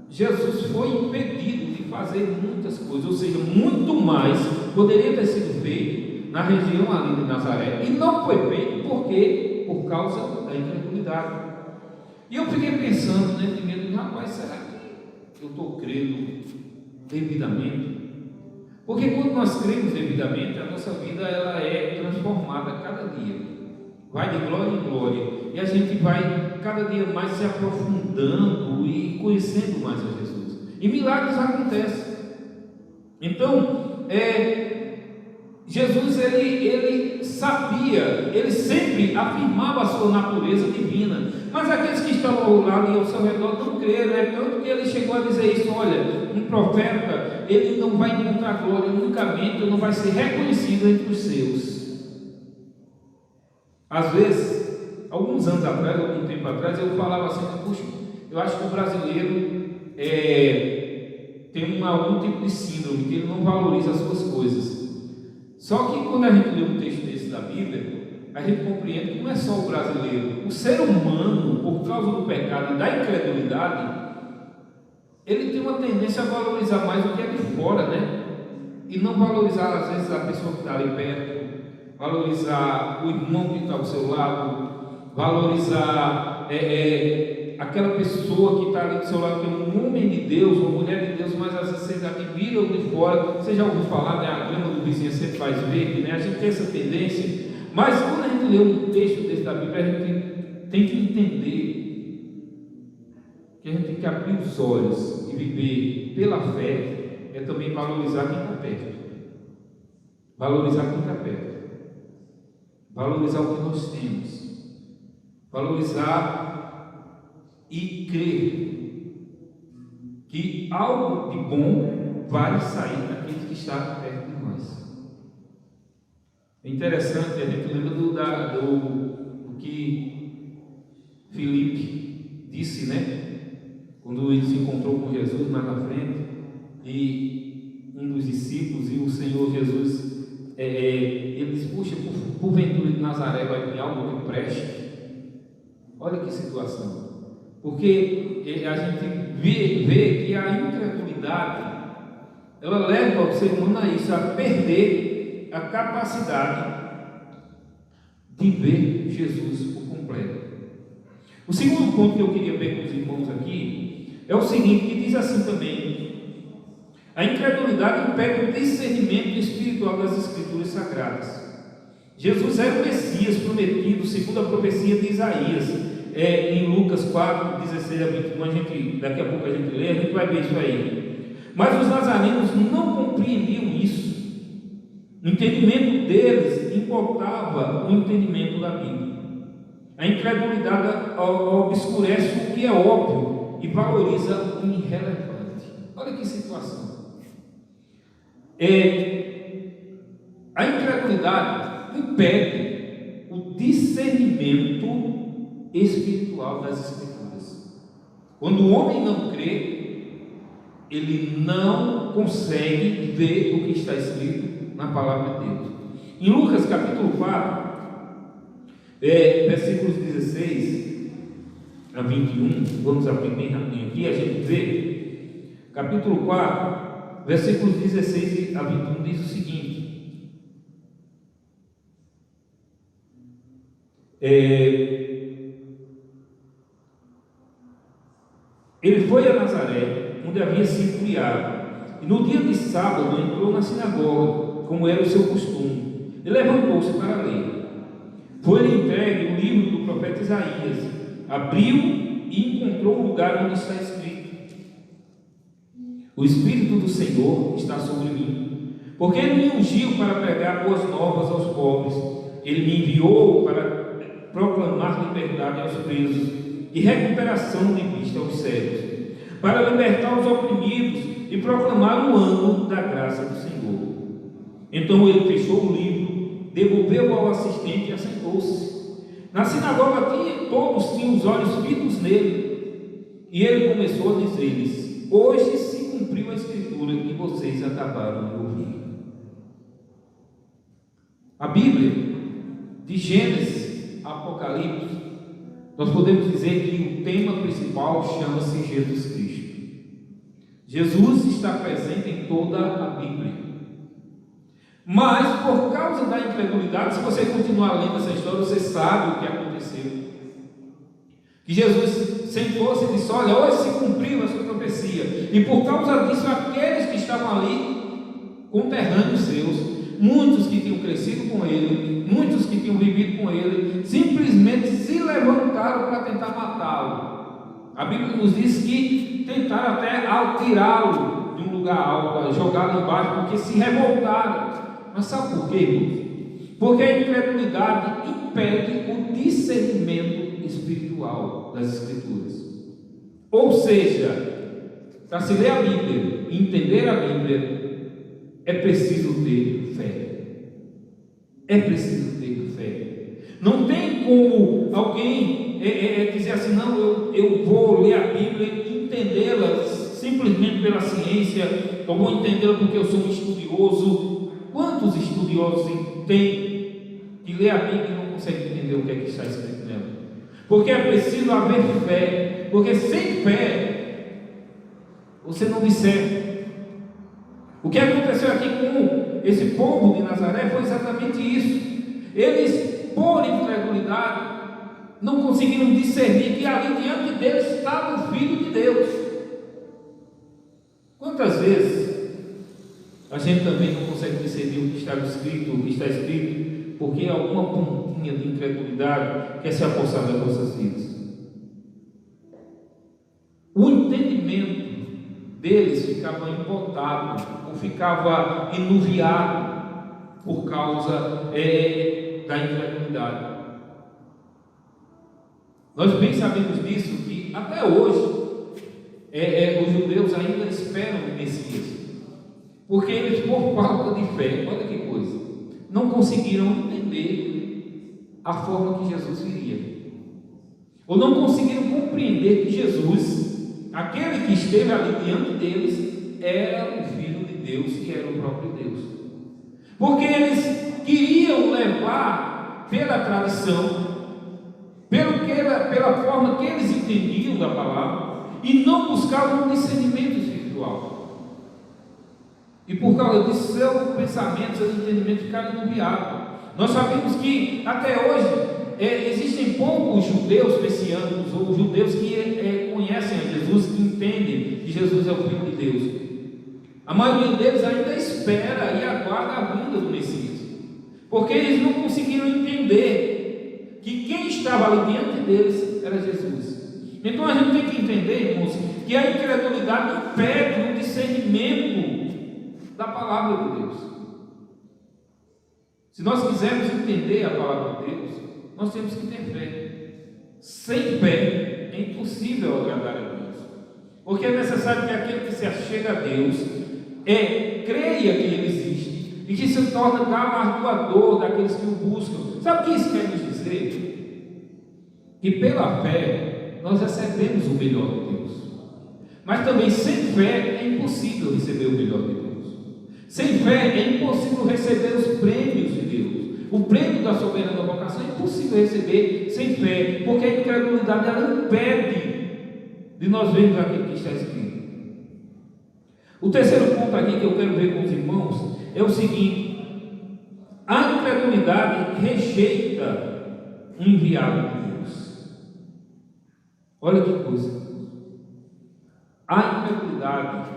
Jesus foi impedido de fazer muitas coisas, ou seja, muito mais poderia ter sido feito na região ali de Nazaré, e não foi feito porque por causa da incredulidade. E eu fiquei pensando, né, primeiro, rapaz, será que eu estou crendo devidamente? Porque quando nós cremos devidamente, a nossa vida ela é transformada a cada dia, vai de glória em glória, e a gente vai cada dia mais se aprofundando e conhecendo mais a Jesus, e milagres acontecem. Então, Jesus ele sabia, ele sempre afirmava a sua natureza divina, mas aqueles que estavam lá ali ao seu redor não creram, tanto que ele chegou a dizer isso: olha, um profeta, ele não vai encontrar glória unicamente, não vai ser reconhecido entre os seus. Às vezes, alguns anos atrás, algum tempo atrás, eu falava assim, puxa, eu acho que o brasileiro tem algum tipo de síndrome, que ele não valoriza as suas coisas. Só que quando a gente lê um texto desse da Bíblia, a gente compreende que não é só o brasileiro, o ser humano, por causa do pecado e da incredulidade, ele tem uma tendência a valorizar mais o que é de fora, né? E não valorizar às vezes a pessoa que está ali perto, valorizar o irmão que está ao seu lado, valorizar aquela pessoa que está ali do seu lado, que é um homem de Deus, uma mulher de Deus, mas às vezes vocês admiram de fora. Você já ouviu falar, né? A grama do vizinho sempre faz verde, né? A gente tem essa tendência, mas quando a gente lê um texto desse da Bíblia, a gente tem que entender que a gente tem que abrir os olhos e viver pela fé, é também valorizar quem está perto, valorizar quem está perto, valorizar o que nós temos, valorizar e crer que algo de bom vai sair daquele que está perto de nós. É interessante, a gente lembra do que Filipe disse, né? Quando ele se encontrou com Jesus mais na frente, e um dos discípulos, e o Senhor Jesus, ele disse: puxa, porventura de Nazaré vai vir algo que preste? Olha que situação. Porque a gente vê que a incredulidade ela leva o ser humano a isso, a perder a capacidade de ver Jesus por completo. O segundo ponto que eu queria ver com os irmãos aqui é o seguinte, que diz assim também: a incredulidade impede o discernimento espiritual das Escrituras Sagradas. Jesus era o Messias prometido segundo a profecia de Isaías. Em Lucas 4, 16 a 21, daqui a pouco a gente lê, a gente vai ver isso aí. Mas os nazarenos não compreendiam isso. O entendimento deles importava o entendimento da Bíblia. A incredulidade obscurece o que é óbvio e valoriza o irrelevante. Olha que situação. A incredulidade impede o discernimento espiritual das Escrituras. Quando o homem não crê, ele não consegue ver o que está escrito na palavra de Deus. Em Lucas capítulo 4, versículos 16 a 21, vamos abrir bem rapidinho aqui, a gente vê, capítulo 4, versículos 16 a 21, diz o seguinte: ele foi a Nazaré, onde havia sido criado, e no dia de sábado entrou na sinagoga, como era o seu costume, e levantou-se para ler. Foi-lhe entregue o livro do profeta Isaías, abriu e encontrou o lugar onde está escrito: o Espírito do Senhor está sobre mim, porque ele me ungiu para pregar boas novas aos pobres, ele me enviou para proclamar liberdade aos presos e recuperação de vista aos cegos, para libertar os oprimidos e proclamar o ano da graça do Senhor. Então ele fechou o livro, devolveu ao assistente e assentou-se. Na sinagoga todos tinham os olhos fitos nele, e ele começou a dizer-lhes: hoje se cumpriu a escritura que vocês acabaram de ouvir. A Bíblia, de Gênesis a Apocalipse, nós podemos dizer que o tema principal chama-se Jesus Cristo. Jesus está presente em toda a Bíblia. Mas, por causa da incredulidade, se você continuar lendo essa história, você sabe o que aconteceu. Que Jesus sentou-se e disse: olha, hoje se cumpriu essa profecia. E por causa disso, aqueles que estavam ali, conterrâneos seus, muitos que tinham crescido com ele, muitos que tinham vivido com ele, simplesmente se levantaram para tentar matá-lo. A Bíblia nos diz que tentaram até tirá-lo de um lugar alto, jogá-lo embaixo, porque se revoltaram. Mas sabe por quê, irmãos? Porque a incredulidade impede o discernimento espiritual das Escrituras. Ou seja, para se ler a Bíblia e entender a Bíblia, é preciso ter fé. É preciso ter fé. Não tem como alguém dizer assim: não, eu vou ler a Bíblia e entendê-la simplesmente pela ciência, eu vou entendê-la porque eu sou um estudioso. Quantos estudiosos tem que lê a Bíblia e não consegue entender o que é que está escrito nela? Porque é preciso haver fé, porque sem fé você não discerne. O que aconteceu aqui com esse povo de Nazaré foi exatamente isso. Eles, por incredulidade, não conseguiram discernir que ali diante deles estava o Filho de Deus. Quantas vezes a gente também não consegue discernir o que está escrito, porque alguma pontinha de incredulidade quer se apossar das nossas vidas. O entendimento deles ficava embotado, ou ficava enuviado por causa da incredulidade. Nós bem sabemos disso, que até hoje os judeus ainda esperam o Messias, porque eles, por falta de fé, olha que coisa, não conseguiram entender a forma que Jesus viria, ou não conseguiram compreender que Jesus, aquele que esteve ali diante deles, era o Filho de Deus, que era o próprio Deus, porque eles queriam levar pela tradição, pela forma que eles entendiam da palavra, e não buscavam um discernimento espiritual. E por causa disso, seus pensamentos, seus entendimentos ficaram enuviados. Nós sabemos que até hoje existem poucos judeus messiânicos, ou judeus que conhecem a Jesus, que entendem que Jesus é o Filho de Deus. A maioria deles ainda espera e aguarda a vinda do Messias, porque eles não conseguiram entender que quem estava ali diante deles era Jesus. Então a gente tem que entender, irmãos, que a incredulidade impede o discernimento da palavra de Deus. Se nós quisermos entender a palavra de Deus, nós temos que ter fé. Sem fé é impossível agradar a Deus, porque é necessário que aquele que se achega a Deus creia que Ele existe e que se torna galardoador daqueles que o buscam. Sabe o que isso quer nos dizer? Que pela fé nós recebemos o melhor de Deus, mas também sem fé é impossível receber o melhor de Deus. Sem fé é impossível receber os prêmios de Deus. O prêmio da soberana vocação é impossível receber sem fé, porque a incredulidade ela impede de nós vermos aquilo que está escrito. O terceiro ponto aqui que eu quero ver com os irmãos é o seguinte: a incredulidade rejeita o enviado de Deus. Olha que coisa. A incredulidade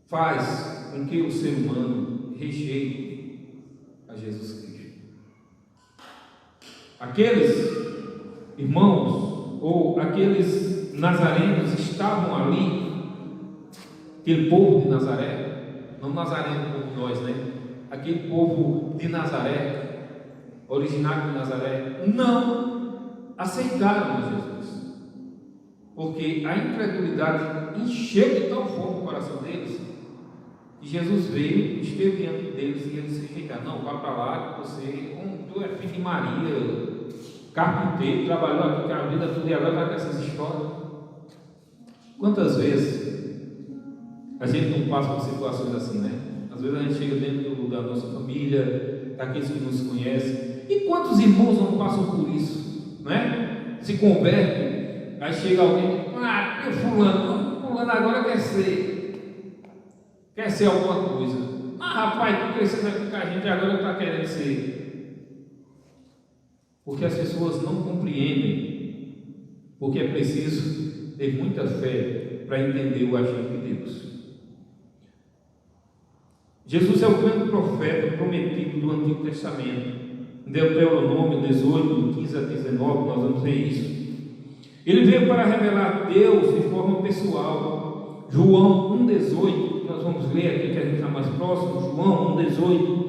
faz com que o ser humano rejeite a Jesus Cristo. Aqueles irmãos, ou aqueles nazarenos estavam ali, aquele povo de Nazaré, não nazareno como nós, né? Aquele povo de Nazaré, originário de Nazaré, não aceitaram a Jesus. Porque a incredulidade encheu de tal forma o coração deles, que Jesus veio, esteve diante deles e eles se rejeitaram. Não, vá para lá, você, tu é filho de Maria, carpinteiro, trabalhou aqui com a vida toda e agora vai com essas histórias. Quantas vezes a gente não passa por situações assim, né? Às vezes a gente chega dentro da nossa família, daqueles que nos conhecem. E quantos irmãos não passam por isso, né? Se convertem, aí chega alguém e diz, fulano agora quer ser alguma coisa. Rapaz, tu crescendo aqui com a gente agora está querendo ser. Porque as pessoas não compreendem, porque é preciso ter muita fé para entender o agir de Deus. Jesus é o grande profeta prometido do Antigo Testamento. Em Deuteronômio 18, do 15 a 19, nós vamos ver isso. Ele veio para revelar Deus de forma pessoal. João 1,18, nós vamos ler aqui que a gente está mais próximo, João 1,18.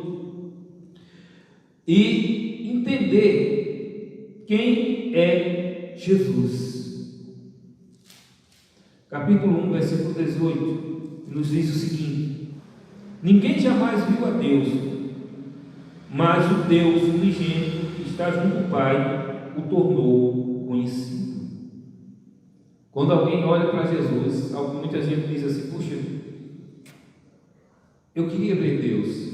E entender quem é Jesus. Capítulo 1, versículo 18, nos diz o seguinte: ninguém jamais viu a Deus, mas o Deus unigênito que está junto ao Pai o tornou conhecido. Quando alguém olha para Jesus, muita gente diz assim, puxa, eu queria ver Deus.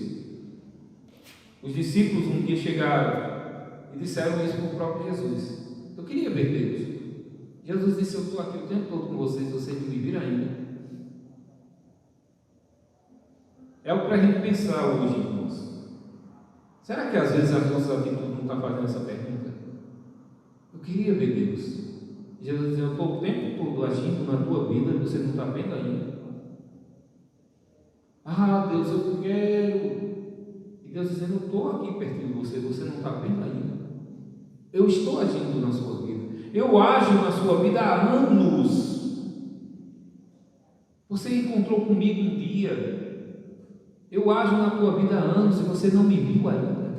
Os discípulos um dia chegaram e disseram isso para o próprio Jesus. Eu queria ver Deus. Jesus disse, eu estou aqui o tempo todo com vocês não me viram ainda. É o para a gente pensar hoje, irmãos. Será que às vezes as nossas atitudes não estão fazendo essa pergunta? Eu queria ver Deus. Jesus dizendo, eu estou o tempo todo agindo na tua vida e você não está vendo ainda. Ah, Deus, eu quero. E Deus dizendo, eu estou aqui perto de você, você não está vendo ainda. Eu estou agindo na sua vida. Eu ajo na sua vida há anos. Você encontrou comigo um dia. Eu ajo na tua vida há anos e você não me viu ainda.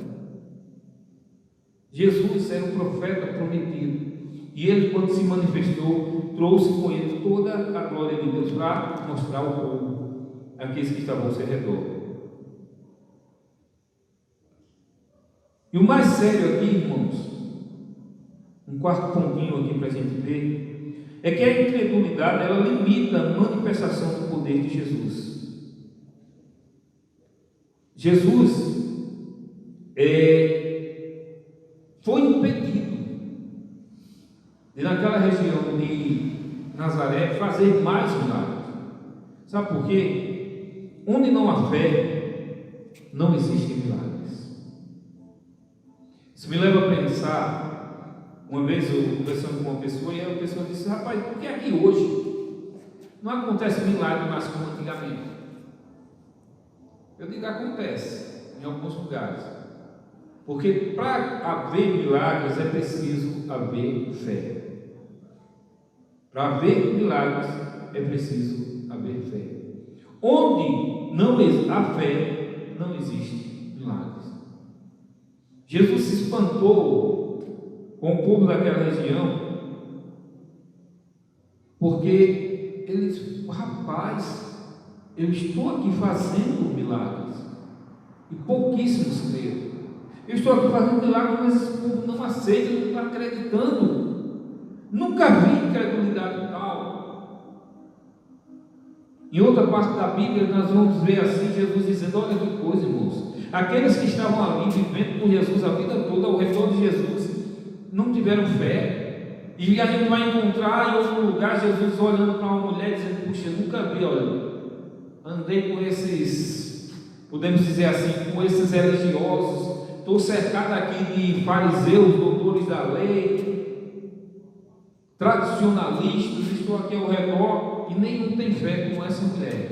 Jesus era um profeta prometido. E ele, quando se manifestou, trouxe com ele toda a glória de Deus para mostrar ao povo, aqueles que estavam ao seu redor. E o mais sério aqui, irmãos, um quarto pontinho aqui para a gente ver, é que a incredulidade, ela limita a manifestação do poder de Jesus. Jesus foi impedido de naquela região de Nazaré fazer mais milagres. Sabe por quê? Onde não há fé, não existem milagres. Isso me leva a pensar, uma vez eu conversando com uma pessoa, e a pessoa disse, rapaz, por que aqui hoje não acontece milagre mais como antigamente? Eu digo, acontece em alguns lugares. Porque para haver milagres é preciso haver fé. Para haver milagres é preciso haver fé. Onde não há fé, não existe milagres. Jesus se espantou com o povo daquela região, porque ele disse, rapaz, eu estou aqui fazendo milagres e pouquíssimos creram. Eu estou aqui fazendo milagre, mas esse povo não aceita, não está acreditando. Nunca vi incredulidade tal. Em outra parte da Bíblia, nós vamos ver assim, Jesus dizendo, olha que coisa, irmãos. Aqueles que estavam ali, vivendo com Jesus a vida toda, ao redor de Jesus, não tiveram fé. E a gente vai encontrar em outro lugar, Jesus olhando para uma mulher, dizendo, puxa, eu nunca vi, olha, andei com esses, podemos dizer assim, com esses religiosos, estou cercado aqui de fariseus, doutores da lei, tradicionalistas, estou aqui ao redor e nenhum tem fé como essa mulher,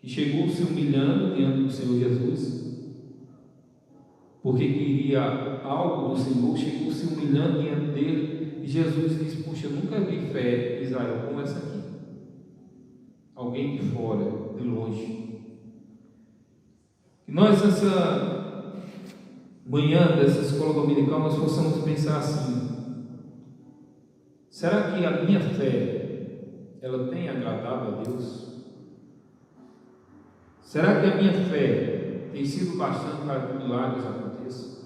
que chegou se humilhando diante do Senhor Jesus, porque queria algo do Senhor, chegou se humilhando diante dele, e Jesus disse, puxa, eu nunca vi fé, Israel, como essa aqui. Alguém de fora, de longe. E nós, nessa manhã dessa escola dominical, nós possamos pensar assim, Será que a minha fé, ela tem agradado a Deus? Será que a minha fé tem sido bastante para que milagres aconteçam?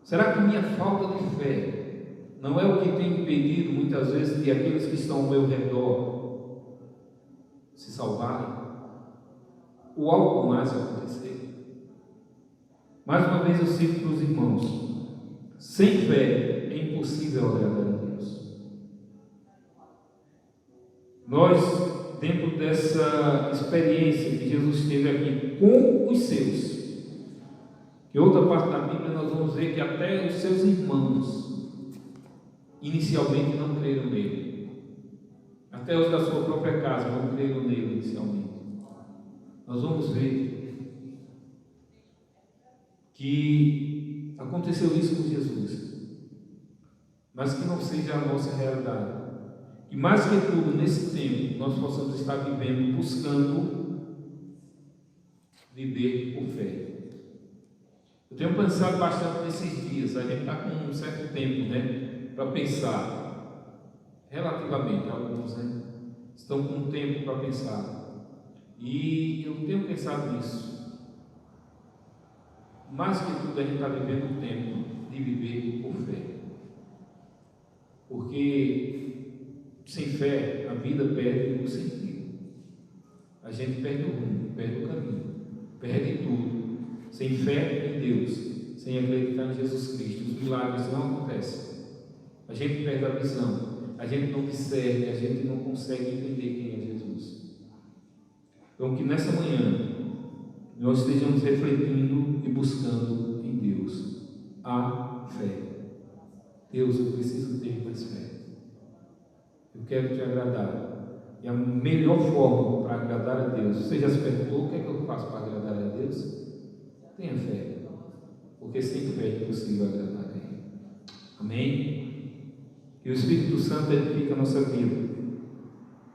Será que minha falta de fé não é o que tem impedido muitas vezes de aqueles que estão ao meu redor se salvarem? Ou algo mais acontecer? Mais uma vez eu cito para os irmãos: sem fé é impossível agradar a Deus. Nós, dentro dessa experiência que Jesus teve aqui com os seus, em outra parte da Bíblia nós vamos ver que até os seus irmãos inicialmente não creram nele. Até os da sua própria casa não creram nele inicialmente. Nós vamos ver que aconteceu isso com Jesus, mas que não seja a nossa realidade. E mais que tudo, nesse tempo, nós possamos estar vivendo, buscando viver por fé. Eu tenho pensado bastante nesses dias. A gente está com um certo tempo, né, para pensar, relativamente, alguns, né, estão com um tempo para pensar. E eu tenho pensado nisso. Mais que tudo, a gente está vivendo um tempo de viver por fé. Porque sem fé, a vida perde o sentido. A gente perde o rumo, perde o caminho, perde tudo. Sem fé em Deus, sem acreditar em Jesus Cristo, os milagres não acontecem. A gente perde a visão, a gente não discerne, a gente não consegue entender quem é Jesus. Então, que nessa manhã nós estejamos refletindo e buscando em Deus a fé. Deus, eu preciso ter mais fé. Eu quero te agradar. E a melhor forma para agradar a Deus, você já se perguntou o que é que eu faço para agradar a Deus? Tenha fé, porque sem fé é impossível agradar a Ele. Amém? E o Espírito Santo edifica a nossa vida.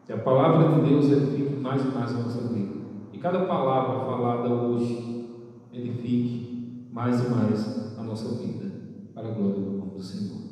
E a palavra de Deus edifique mais e mais a nossa vida. E cada palavra falada hoje edifique mais e mais a nossa vida, para a glória do nome do Senhor.